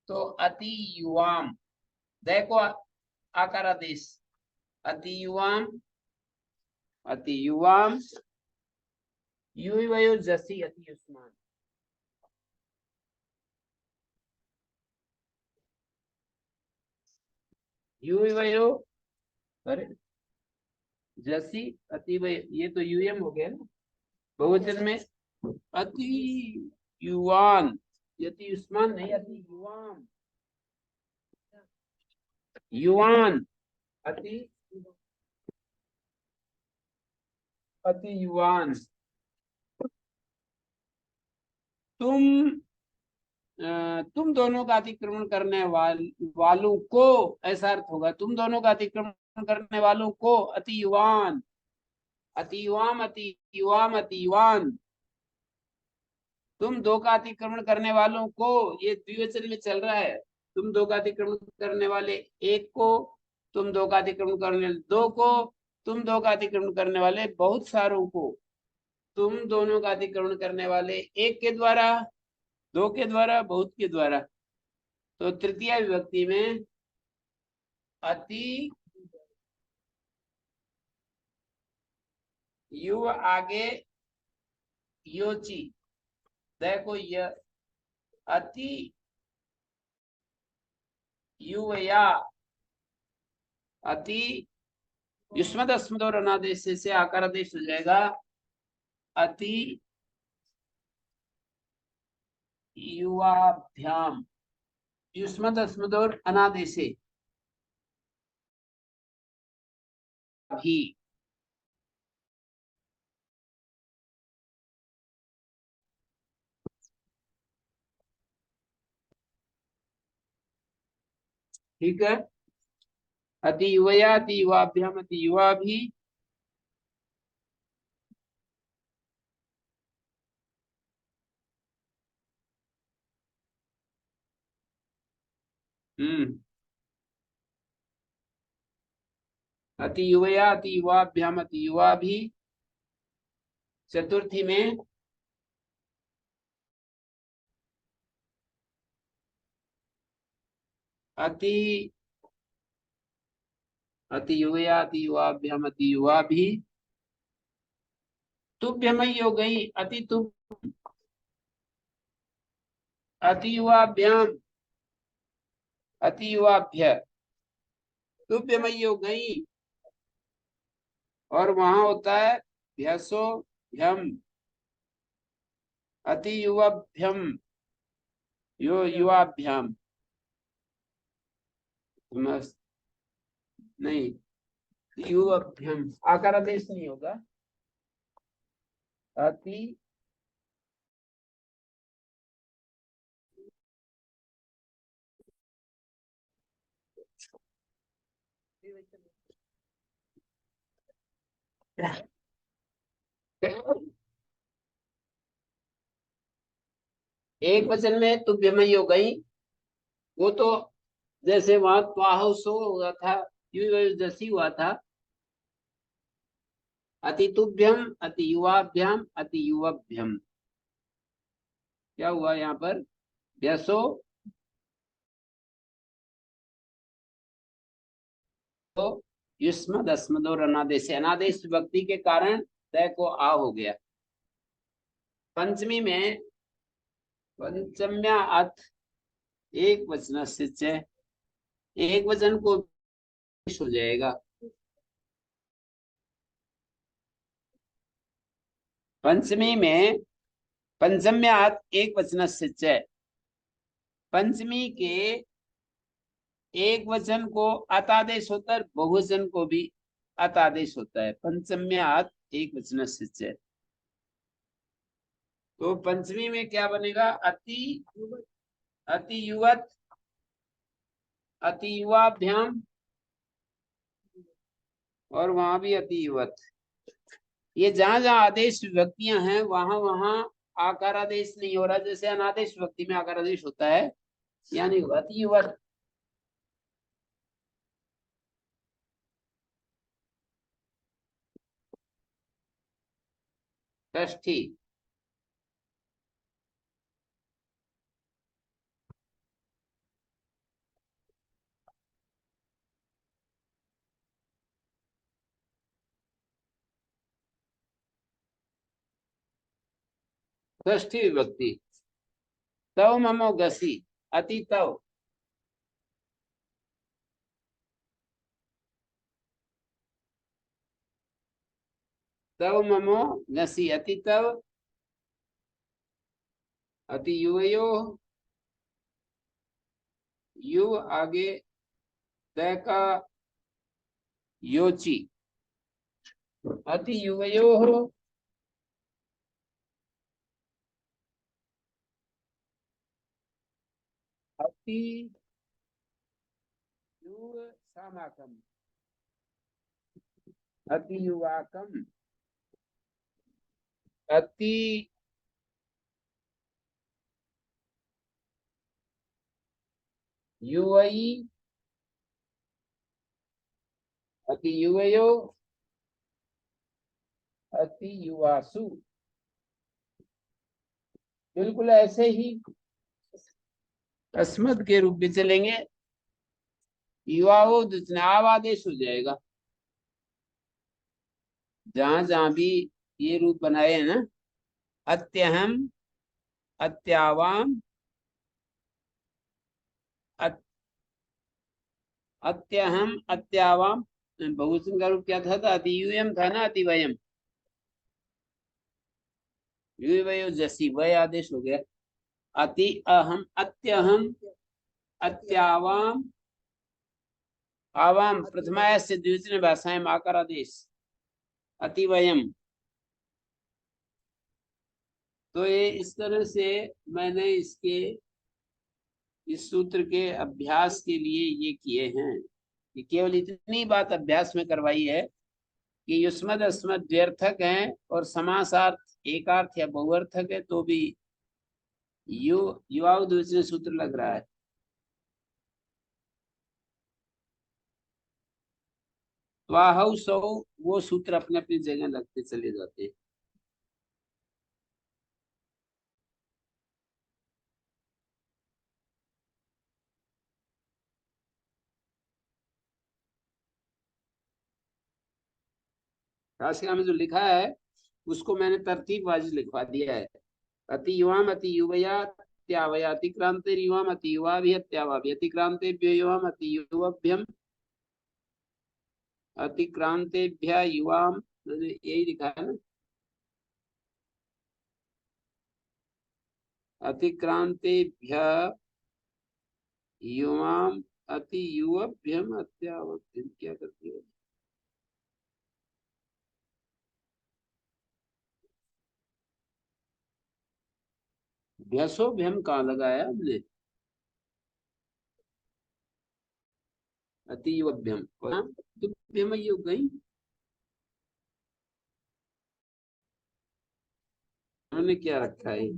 तो अति युवाम, देखो आकारादेश, अति युवाम अति युवाम युवयो जसी अति युष्मान। युवयो, अरे जसी अति वय, ये तो यूएम हो गया ना बहुवचन में। अति युवान, यति युष्मान नहीं, अति युवान, युवान अति अति युवान। तुम दोनों का अतिक्रमण करने वालों को, ऐसा अर्थ होगा। तुम दोनों का अतिक्रमण करने वालों को अति युवान, अति युवाम अति युवाम अति युवान। तुम दो का अतिक्रमण करने वालों को, ये द्विवचन में चल रहा है। तुम दो का अतिक्रमण करने वाले एक को, तुम दो का अतिक्रमण करने वाले दो को, तुम दो का अतिक्रमण करने वाले बहुत सारों को, तुम दोनों का अतिक्रमण करने वाले एक के द्वारा, दो के द्वारा, बहुत के द्वारा। तो तृतीय विभक्ति में अति युव आगे योची, देखो यह अति युवया, अति युष्मद अस्मद और अनादेश से आकार आदेश हो जाएगा। अति युवाभ्याम, युष्मद अस्मद और अनादेश भी। ठीक है, अति युवया अति युवाभ्याम अति युवा भी। अति युवया अति युवाभ्याम अति युवा भी। चतुर्थी में अति अति युवया अति युवाभ्याम अति युवा भी। तुभ्यमयी हो गई, अति तुभ अति युवाभ्याम अति युवाभ्य, तुभ्यमयी हो गई। और वहां होता है भ्यसो भ्यम, अति युवाभ्यम यो युवाभ्याम। नहीं, युवाभ्यम आकार आदेश नहीं होगा। अति एक वचन में तुभ्यमयी हो गई, वो तो जैसे वहां त्वाहसो हुआ था, जैसी हुआ था। अति तुभ्यम अति युवाभ्याम अति युवाभ्यम, क्या हुआ यहाँ पर? व्यसो तो युष्मद अस्मद और अनादेश, अनादेश विभक्ति के कारण तय को आ हो गया। पंचमी में पंचम्या अथ एक वचन से एक वचन को हो जाएगा। पंचमी में पंचम्यात् एक वचनस्य च, पंचमी के एक वचन को अतादेश होता है, बहुवचन को भी अतादेश होता है। पंचम्यात् एक वचनस्य च, तो पंचमी में क्या बनेगा? अति, अति युवत, अति युवाभ्याम, और वहां भी अति युवत। ये जहां जहां आदेश विभक्तियां हैं वहां वहां आकार आदेश नहीं हो रहा, जैसे अनादेश विभक्ति में आकार आदेश होता है, यानी अति युवत। षष्ठी, षष्ठी विभक्ति। तव ममो घसी, अति तव, तव ममो घसी, अति तव, अति युवयो, यु आगे त का योची, अति युवयो, अति युव सामाकम, अति युवाकम, अति युवई, अति युवयो, अति युवासु। बिल्कुल ऐसे ही अस्मद के रूप में चलेंगे, युवाओ आव आदेश हो जाएगा। जहां जहां भी ये रूप बनाए हैं ना, अत्यहम, अत्यावाम, अत्यहम, अत्यावाम, बहुवचन का रूप क्या था? अतियुयम था ना, अतिवयम, युवयो जसी, वह आदेश हो गया। अति अहम, अत्यहम, अत्यावाम, आवाम प्रथमाया से द्विवचन भाषाएं आकार आदेश, अतिवयम। तो ये इस तरह से मैंने इसके इस सूत्र के अभ्यास के लिए ये किए हैं, कि केवल इतनी बात अभ्यास में करवाई है कि युष्मद अस्मद द्व्यर्थक हैं और समासार्थ एकार्थ या बहुअर्थक है तो भी युवाओ द्विवचन सूत्र लग रहा है। वाहु सौ, वो सूत्र अपने अपनी जगह लगते चले जाते हैं। राशिका में जो लिखा है उसको मैंने तरतीब वाइज लिखवा दिया है। अति युवाम, अति युवया, अत्यावया, अतिक्रांते युवाम, अति युवा भी, अत्यावा भी, अतिक्रांतेभ्यो युवाम, अति युवभ्यम, अतिक्रांतेभ्य युवाम, मैंने यही लिखा है ना, अतिक्रांतेभ्य युवाम, अति युवभ्यम, अत्यावभ्यम, क्या करती है? भ्यसोभ्यम कहाँ लगाया हमने? अति युवभ्यम, तुभ्यम युग गई, हमने क्या रखा है?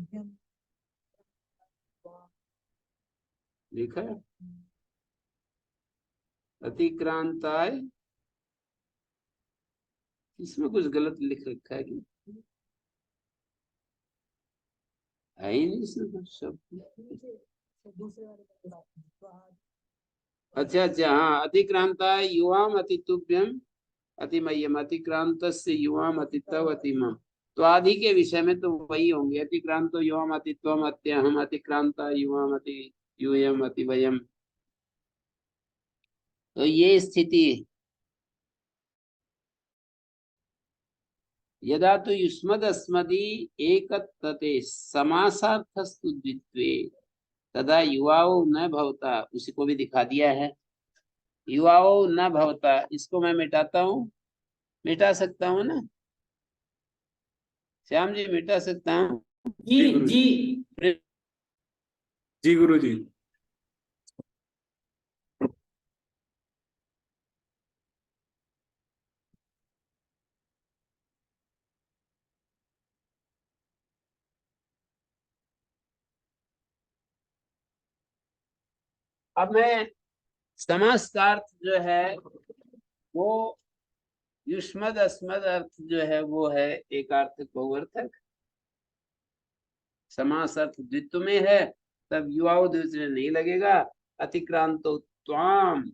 लिखा है अतिक्रांताय, इसमें कुछ गलत लिख रखा है कि है ही नहीं इसमें शब्द। अच्छा अच्छा, हाँ, अतिक्रांताय युवाम अतितुभ्यम अतिमय्यम, अतिक्रांत से युवाम अतितव अतिमम। तो आदि के विषय में तो वही होंगे, अतिक्रांतो युवाम अतित्वम अत्यहम, अतिक्रांता युवाम अति यूयम अतिवयम। तो ये स्थिति, यदा तो युष्मद अस्मदी एकत्तते समासार्थस्तु द्वित्वे तदा युवाओ न भवता, उसी को भी दिखा दिया है। युवाओ न भवता, इसको मैं मिटाता हूँ, मिटा सकता हूँ ना श्याम जी, मिटा सकता हूँ। जी जी जी गुरु जी। अब मैं समास का अर्थ जो है वो युष्मद अस्मद अर्थ जो है वो है एकार्थक बहुअर्थक, समास अर्थ द्वित्व में है, तब युवाओ द्वितीय नहीं लगेगा। अतिक्रांतो त्वाम,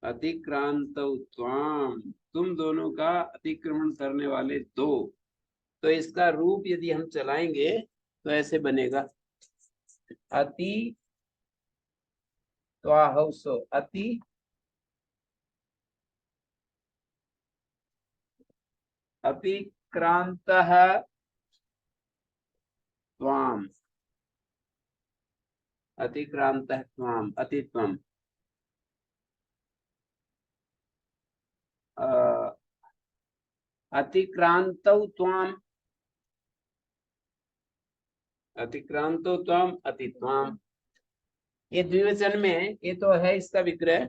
अतिक्रांतो त्वाम, तुम दोनों का अतिक्रमण करने वाले दो। तो इसका रूप यदि हम चलाएंगे तो ऐसे बनेगा, अति त्वाहौसो, अति अतिक्रांतः त्वाम, अतिक्रांतः त्वाम, अतित्वम, अतिक्रांतौ त्वाम, अतिक्रांतो त्वाम, अतित्वाम। ये द्विवचन में ये तो है इसका विग्रह।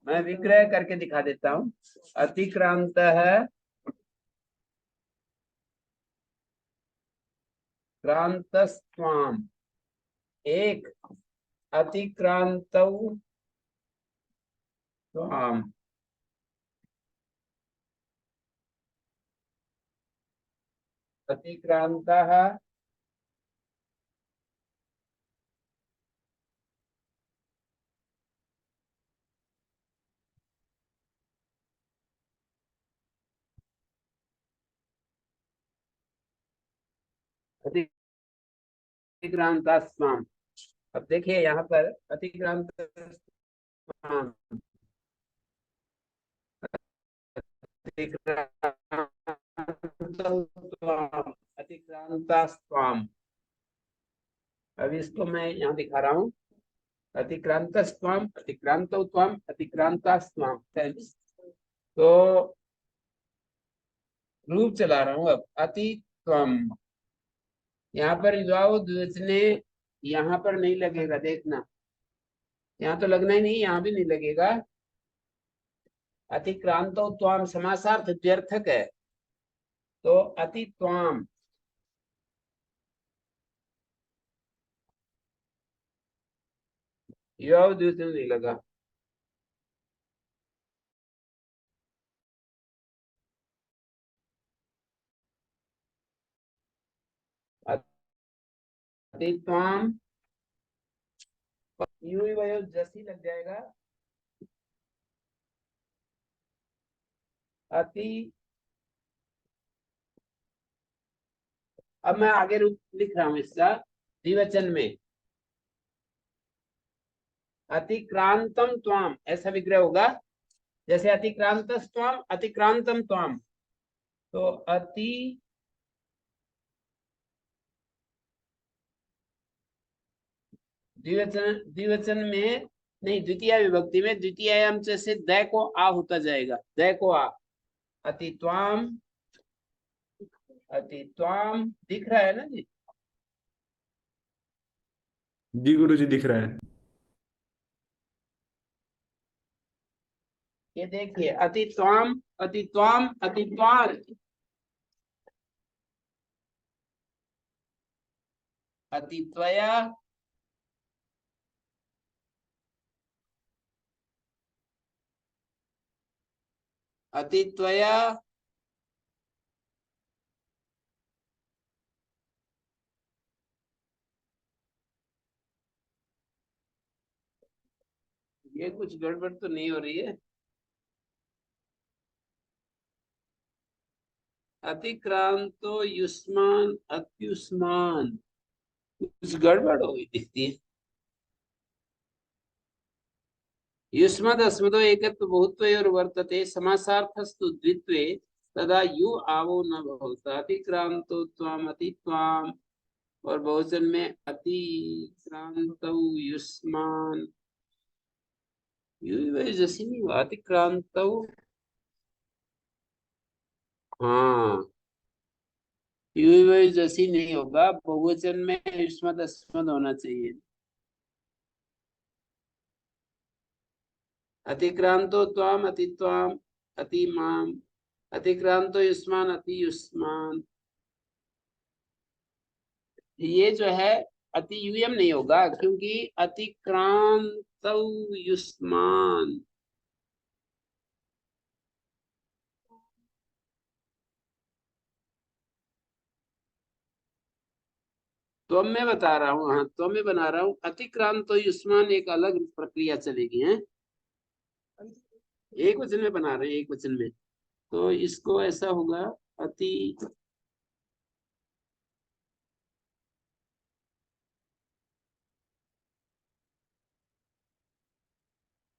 मैं विग्रह करके दिखा देता हूँ। अतिक्रांत है, क्रांतस्त्वाम, एक अतिक्रांतौ त्वाम, अतिक्रांतः अतिक्रांतास्त्वाम। अब देखिए यहाँ पर अतिक्रांतास्त्वाम, अतिक्रांतास्त्वाम। अब इसको मैं यहाँ दिखा रहा हूँ, अतिक्रांतस्त्वाम, अतिक्रांतौ त्वाम, अतिक्रांतास्त्वाम। तो रूप चला रहा हूँ अब, अति त्वम। यहाँ पर युवाओ द्विवचने यहाँ पर नहीं लगेगा, देखना यहाँ तो लगना ही नहीं, यहाँ भी नहीं लगेगा। अतिक्रांतो त्वाम समासार्थ द्व्यर्थक है, तो अति त्वाम, युवाओ द्विवचन नहीं लगा। अति त्वाम, यू ही वही जैसी लग जाएगा। अति, अब मैं आगे रूप लिख रहा हूँ इसका द्विवचन में, अतिक्रांतम त्वाम, ऐसा विग्रह होगा जैसे अतिक्रांतस्त्वाम, अतिक्रांतम त्वाम। तो अति द्विवचन, द्विवचन में नहीं, द्वितीय विभक्ति में द्वितीय अंश से द को आ होता जाएगा, द को आ। अतित्वाम, अतित्वाम दिख रहा है ना जी? जी गुरु जी दिख रहा है। ये देखिए, अतित्वाम, अतित्वाम, अतित्वान, अतित्वया, अतित्वया, ये कुछ गड़बड़ तो नहीं हो रही है? अतिक्रांतो युष्मान, अत्युष्मान, कुछ गड़बड़ हो गई दिखती है। युष्मद् अस्मदो एकत्व बहुत्वयोर् वर्तते समासार्थस्तु द्वित्वे तदा यु आवो न भवता अतिक्रांतो त्वाम अति त्वाम। और बहुवचन में अतिक्रांतौ युष्मान यु जैसी नहीं हुआ अतिक्रांतौ। हाँ यु जैसी नहीं होगा, बहुवचन में युष्मद् अस्मद होना चाहिए। अतिक्रांतो त्वाम अति त्वाम अति माम अतिक्रांतो युष्मान अति युष्मान। ये जो है अति यूयम नहीं होगा क्योंकि अतिक्रांत युष्मान। तो अब मैं बता रहा हूँ, हाँ तो मैं बना रहा हूँ अतिक्रांत युष्मान एक अलग प्रक्रिया चलेगी है। एक वचन में बना रहे हैं, एक वचन में। तो इसको ऐसा होगा अति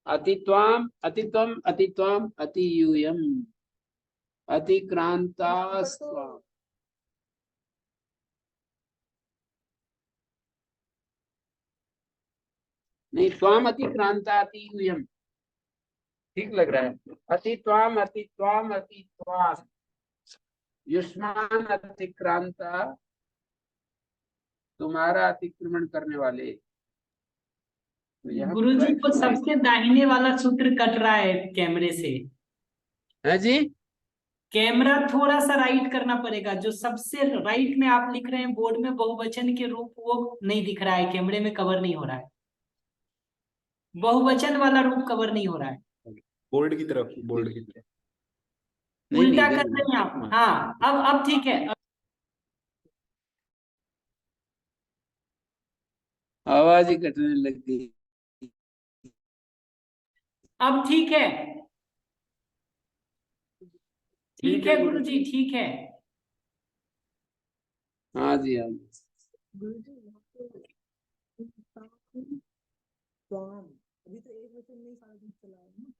अतित्वाम अतित्वम अतित्वम अति यूयम अतिक्रांतास्त्वाम। नहीं त्वाम अतिक्रांता अति यूयम ठीक लग रहा है। अतित्वाम अतित्वाम अतित्वाम युष्मान अतिक्रांता तुम्हारा अतिक्रमण करने वाले। तो यहाँ गुरुजी को सबसे दाहिने वाला सूत्र कट रहा है कैमरे से। है जी। कैमरा थोड़ा सा राइट करना पड़ेगा। जो सबसे राइट में आप लिख रहे हैं बोर्ड में बहुवचन के रूप, वो नहीं दिख रहा है, कैमरे में कवर नहीं हो रहा है। बहुवचन वाला रूप कवर नहीं हो रहा है। बोर्ड की तरफ, बोर्ड की तरफ। नहीं उल्टा नहीं कर रहे हैं आप। हाँ अब ठीक है। आवाज ही कटने लग गई। अब ठीक है। ठीक है गुरुजी, ठीक है। हाँ जी हाँ जी। अभी तो एक वचन में सारा दिन चला है ना।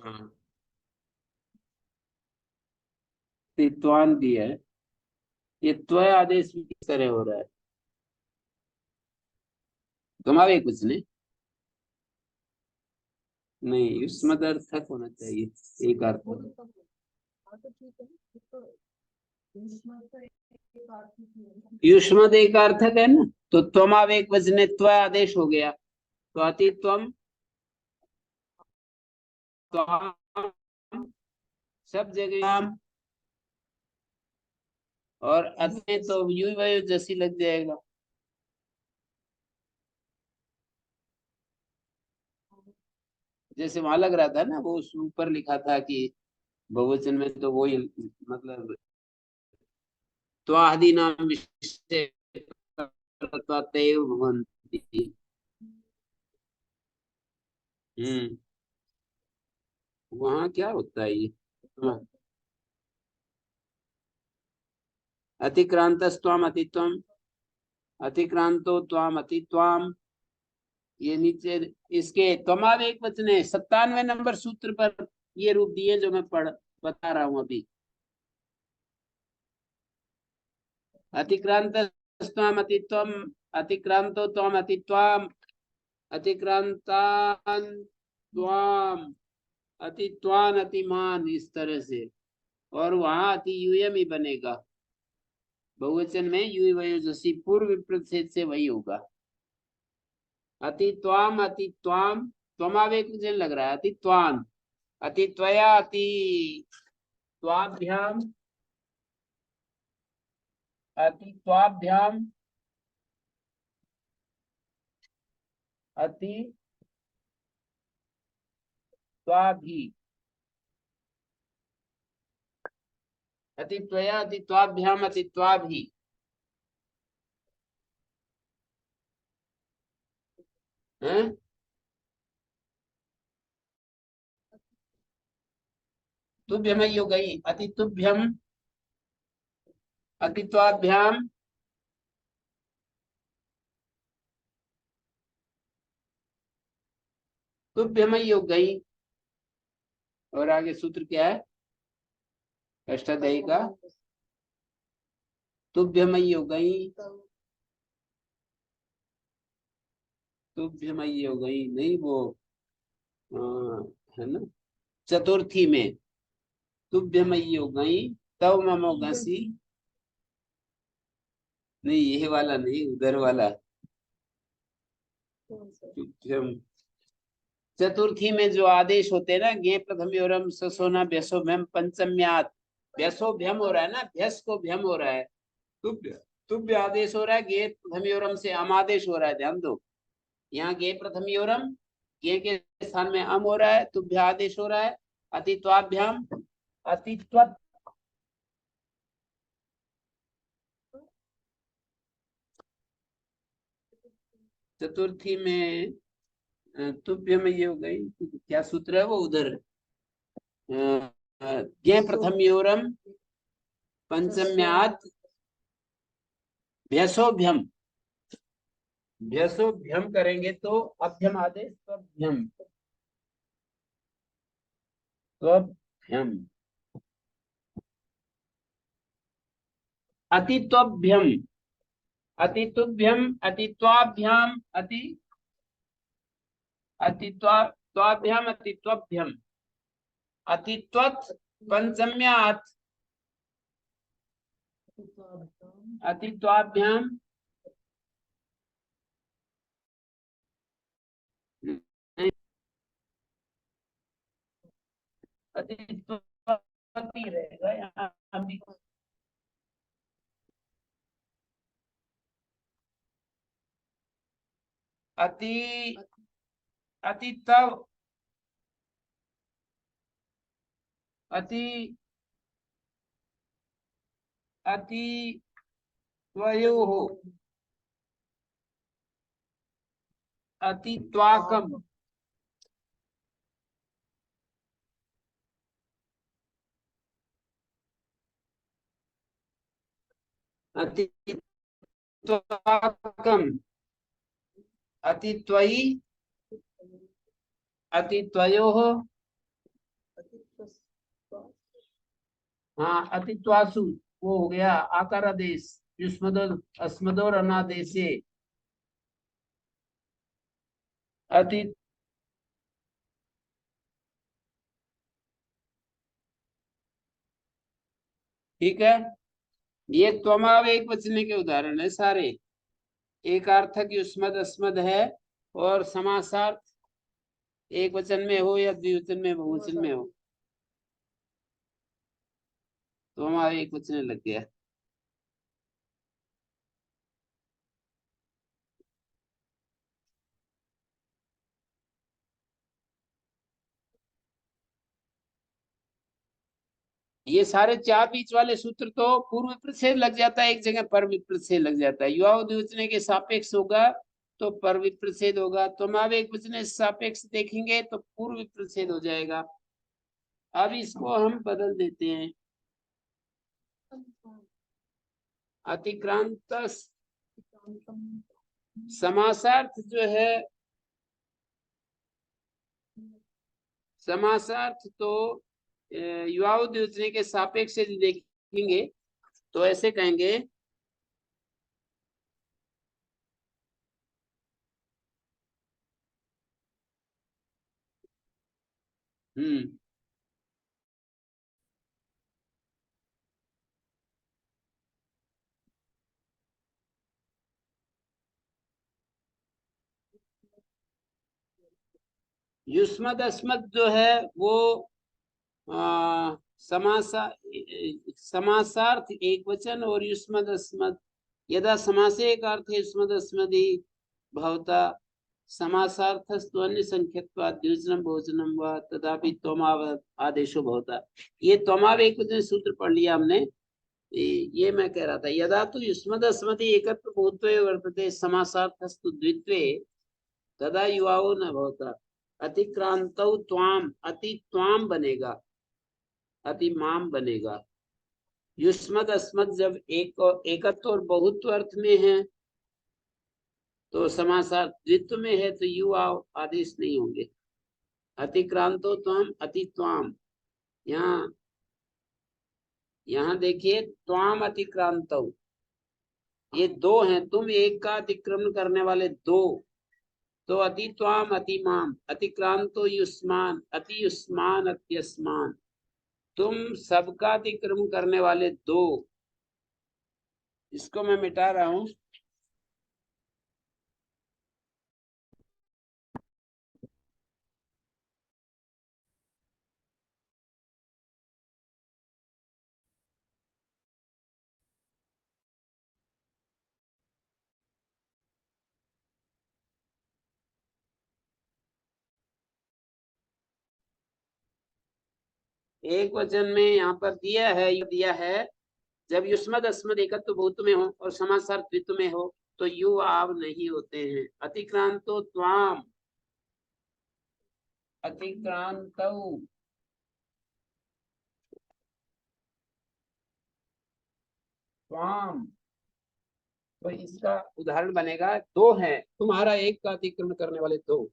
हाँ तित्वान भी है। ये त्वय आदेश भी किस तरह हो रहा है? तुम्हारे कुछ नहीं युष्मद् अर्थक होना चाहिए एक अर्थ। युष्मद् एक अर्थक है ना, तो त्वम एक वचने त्वय आदेश हो गया। तो अति त्वम त्वाम सब जगह और अति तो यू वयु जैसी लग जाएगा। जैसे वहां लग रहा था ना, वो ऊपर लिखा था कि बहुवचन में तो वही मतलब त्वादि नाम विशेष भवन्ति। वहाँ क्या होता है ये? हाँ। अतिक्रांतस्त्वाम अतित्वम अतिक्रांतो त्वाम अतित्वाम। ये नीचे इसके त्वमाव एक वचन है 97 नंबर सूत्र पर ये रूप दिए जो मैं बता रहा हूं अभी। अतिक्रांतस्त्वाम अतित्वम अतिक्रांतो त्वाम अतित्वाम अतिक्रांतान त्वाम अतित्वान अतिमान, इस तरह से। और वहां अति यूयम ही बनेगा। बहुवचन में यू वयोजसी पूर्व विप्रतिषेध से वही होगा। अति त्वाम अति त्वाम त्वमावेक मुझे लग रहा है अति त्वान अति त्वया अति त्वाभ्याम अति त्वाभ्याम अति त्वाभि अति त्वया अति त्वाभ्याम अति त्वाभि। हैं? तुभ्यम ही हो गई अति तुभ्यम अतित्वाभ्याम तुभ्यमयी हो गई। और आगे सूत्र क्या है अष्टाध्यायी का? तुभ्यमयी हो गई, तुभ्यमयी हो गई नहीं वो है ना, चतुर्थी में तुभ्यमयी हो गई तव ममो घसी। नहीं ये वाला नहीं, उधर वाला। तुभ्यम चतुर्थी में जो आदेश होते हैं ना, गे प्रथम्योरम ससोना भ्यसोभ्यम पंचम्यात। भ्यसोभ्यम हो रहा है ना, भ्यस को भ्यम हो रहा है। तुभ्य तुभ्य आदेश हो रहा है, गे प्रथम्योरम से अमादेश हो रहा है, ध्यान दो। यहाँ गे प्रथम्योरम, गे के स्थान में अम हो रहा है, तुभ्य आदेश हो रहा है। अतित्वाभ्याम अतित्व चतुर्थी में तुभ्य में ये हो गई, क्या सूत्र है वो उधर, ज्ञ प्रथम्योरम पंचम्यात भ्यसोभ्यम। भ्यसोभ्यम करेंगे तो अभ्यम आदेश स्वभ्यम, स्वभ्यम अतित्वभ्यम अतितुभ्यम अतित्वाभ्याम अतित्वाभ्याम अतित्वभ्यम अतित्वत् पंचम्यात् अतित्वाभ्याम अतित्वती रहेगा यहाँ अभी। अति अतित्व अति अति त्वयोः अतित्वाकम अतित्वाकम अतित्वयी अतित्वयोः हाँ अतित्वासु वो हो गया आकार आदेश युष्मदोर अस्मदोर अनादेशे अति ठीक है। ये त्वमाव एक वचन के उदाहरण है सारे। एक अर्थक युष्मद अस्मद है और समासार्थ एक वचन में हो या द्विवचन में बहुवचन में हो, त्वमाव एक वचन लग गया। ये सारे चार बीच वाले सूत्र तो पूर्व विप्रच्छेद लग जाता है, एक जगह पर विप्रच्छेद लग जाता है। युवा द्विवचन के सापेक्ष होगा तो पर विप्रच्छेद होगा, त्वमाव एक वचन सापेक्ष देखेंगे तो पूर्व विप्रच्छेद हो जाएगा। अब इसको हम बदल देते हैं। अतिक्रांत समासार्थ जो है, समासार्थ तो युवा द्विवचन के सापेक्ष यदि देखेंगे तो ऐसे कहेंगे युष्मद अस्मद जो है वो समासार्थ एक वचन और युष्मद अस्मद यदा समासे एक अर्थ युष्मद अस्मदी भवता समासार्थस्तु अन्य संख्यत्वात् द्विवचनम बहुवचनम व तदापि त्वमाव आदेशो भवता। ये त्वमाव एक वचन सूत्र पढ़ लिया हमने। ये मैं कह रहा था यदा तो युष्मद अस्मदी एकत्व बहुत्वे वर्तते समासार्थस्तु द्वित्वे तदा युवाओ न भवता। अतिक्रांतौ त्वाम, अति त्वाम बनेगा, अति माम बनेगा। युष्मद अस्मद जब एकत्व और बहुत्व अर्थ में है तो समासार द्वित्व में है तो यू आदेश नहीं होंगे। अतिक्रांतो त्वम अतित्वाम, यहाँ यहाँ देखिए त्वाम अतिक्रांतो, ये दो हैं, तुम एक का अतिक्रमण करने वाले दो, तो अतित्वाम अतिमाम अतिक्रांतो युष्मान अतियुष्मान अत्यस्मान, तुम सबका अतिक्रमण करने वाले दो। इसको मैं मिटा रहा हूं। एक वचन में यहाँ पर दिया है जब युष्मद अस्मद एकत्व बहुत्व में हो और समासार द्वित्व में हो तो यू आव नहीं होते हैं। अतिक्रांतो त्वाम अतिक्रांतौ, त्वाम, तो इसका उदाहरण बनेगा दो है, तुम्हारा एक का अतिक्रमण करने वाले दो,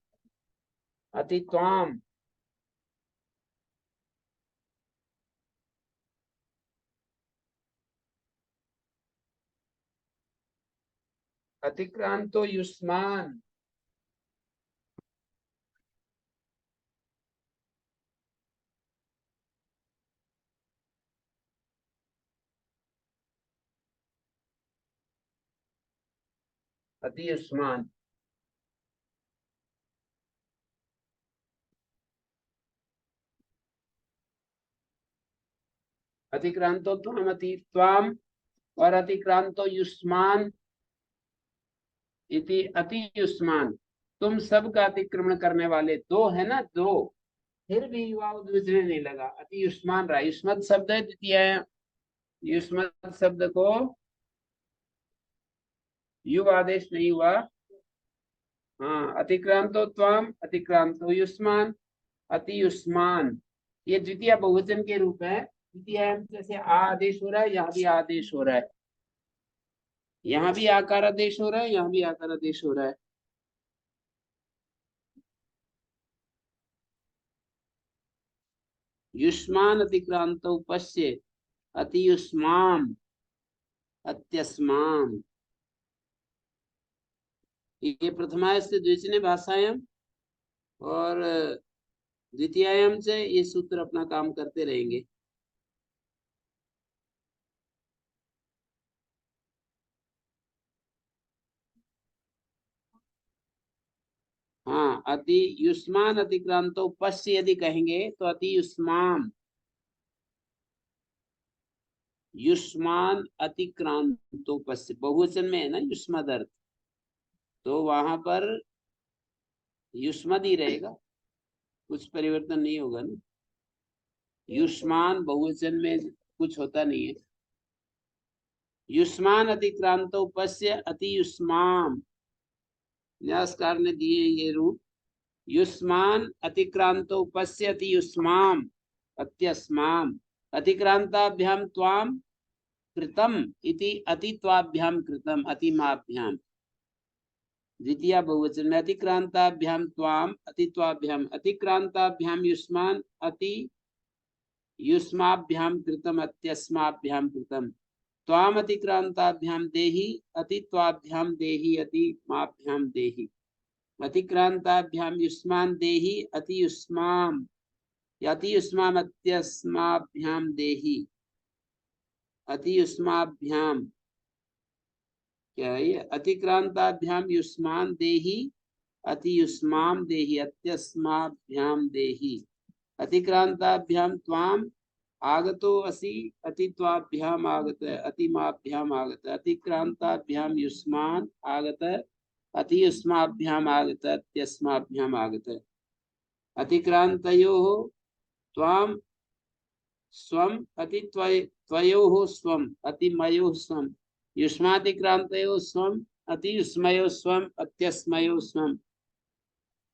अतित्वाम। अतिक्रांतो युष्मान, अतियुष्मान। अतिक्रांतो त्वाम अतित्वाम और अतिक्रांतो युष्मान इति अतियुष्मान, तुम सब का अतिक्रमण करने वाले दो है ना, दो, फिर भी युवा दूसरे नहीं लगा, अतियुष्मान रहा। युष्मत शब्द है द्वितीय, युष्मत शब्द को युव आदेश नहीं हुआ। हाँ, अतिक्रांतो त्वाम अतिक्रांतो युष्मान अतियुष्मान, ये द्वितीय बहुवचन के रूप है। द्वितीय जैसे आदेश हो रहा है, यहाँ भी आदेश हो रहा है, यहाँ भी आकार आदेश हो रहा है, यहाँ भी आकार आदेश हो रहा है। युष्मान अतिक्रांतो पश्य अतियुष्माम अत्यस्माम, ये प्रथमाय से द्वितीय भाषायाम और द्वितीयायाम से ये सूत्र अपना काम करते रहेंगे। हाँ, अति युष्मान अतिक्रांतो पश्य यदि कहेंगे तो अति युष्मान, युष्मान अतिक्रांतो पश्य बहुवचन में है ना युष्मद अर्थ, तो वहां पर युष्मद ही रहेगा, कुछ परिवर्तन नहीं होगा ना। युष्मान बहुवचन में कुछ होता नहीं है। युष्मान अतिक्रांतो पश्य अति युष्माम, न्यासकार ने दिए ये रूप, युष्मान अतिक्रांतो पश्य अति युष्माम अत्यस्माम अतिक्रांताभ्याम त्वाम कृतम इति अतित्वाभ्याम कृतम अतिमाभ्याम, द्वितीय बहुवचन में अतिक्रांताभ्याम त्वाम अतित्वाभ्याम अतिक्रांताभ्याम युष्मान अति युष्माभ्याम कृतम अत्यस्माभ्याम कृतम त्वाम अतिक्रांताभ्याम देहि अतित्वाभ्याम देहि अतिमाभ्याम देहि अतिक्रांताभ्याम युष्मान देहि अतियुष्माम अतियुष्माम अत्यस्माभ्याम देहि अतियुष्माभ्याम, क्या है ये, अतिक्रांताभ्याम युष्मान देहि अतियुष्माम देहि अत्यस्माभ्याम देहि अतिक्रांताभ्याम त्वाम आगतो असि अतित्वाभ्याम आगत अतिमाभ्याम आगत अतिक्रांताभ्याम युष्मान आगत अतियुष्माभ्याम आगत अत्यस्माभ्याम आगत अतिक्रांतयोः त्वाम स्वम अतित्वयोः स्वम अतिमयोः स्वम युष्मातिक्रांतयोः स्वम अतियुष्मयोः स्वम अत्यस्मयोः स्वम,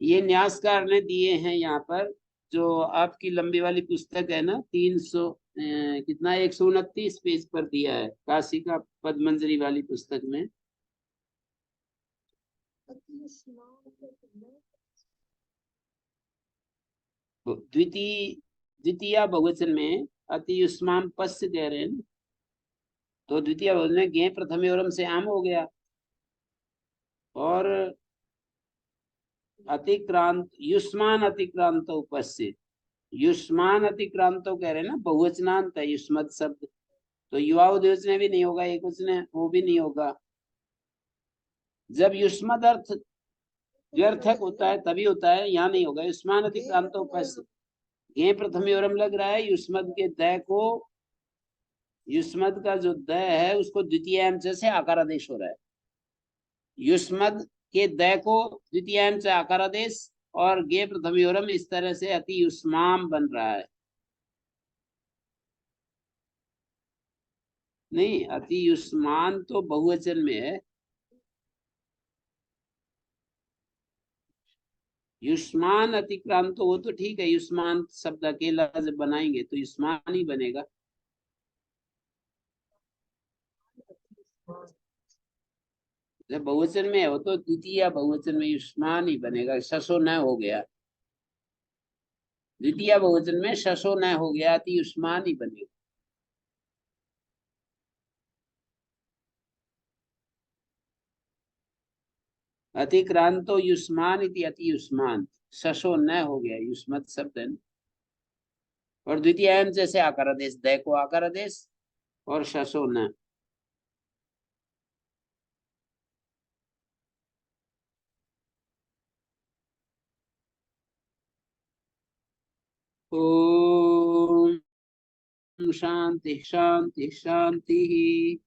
ये न्यासकार ने दिए हैं यहाँ पर। जो आपकी लंबी वाली पुस्तक है ना 300 कितना 129 पेज पर दिया है काशी का पद्मंजरी वाली पुस्तक में। द्वितीय बहुवचन में अतियुष्माम पश्य कह रहे हैं ना, तो द्वितीय बहुवचन में गे प्रथम से आम हो गया, और अतिक्रांत युष्मान अतिक्रांत उपस्थित, युष्मान अतिक्रांत कह रहे हैं ना, बहुवचनांत है युष्मत शब्द, तो युवा द्विवचन भी नहीं होगा, एक वचन वो भी नहीं होगा। जब युष्मत अर्थ व्यर्थक होता है तभी होता है, यहाँ नहीं होगा। युष्मान अतिक्रांत उपस्थित, ये प्रथम योरम लग रहा है, युष्मत के दय को, युष्मत का जो दय है उसको द्वितीय से आकार आदेश हो रहा है। युष्मत के दय को द्वितीय से आकार आदेश, और गे प्रथम योरम इस तरह से अति युष्माम बन रहा है। नहीं, अति युष्मान तो बहुवचन में है। युष्मान अतिक्रांत वो तो ठीक है, युष्मान शब्द अकेला जब बनाएंगे तो युष्मान ही बनेगा। जब बहुवचन में हो तो द्वितीय बहुवचन में युष्मान ही बनेगा, शशो न हो गया। द्वितीय बहुवचन में शशो न हो गया, अति युष्मान ही बनेगा। अतिक्रांतो युष्मान इति अति युष्मान, शशो न हो गया, युष्मत शब्द है। और द्वितीय जैसे आकार आदेश, दय को आकार आदेश, और शशो न। ओम शांति शांति शांति।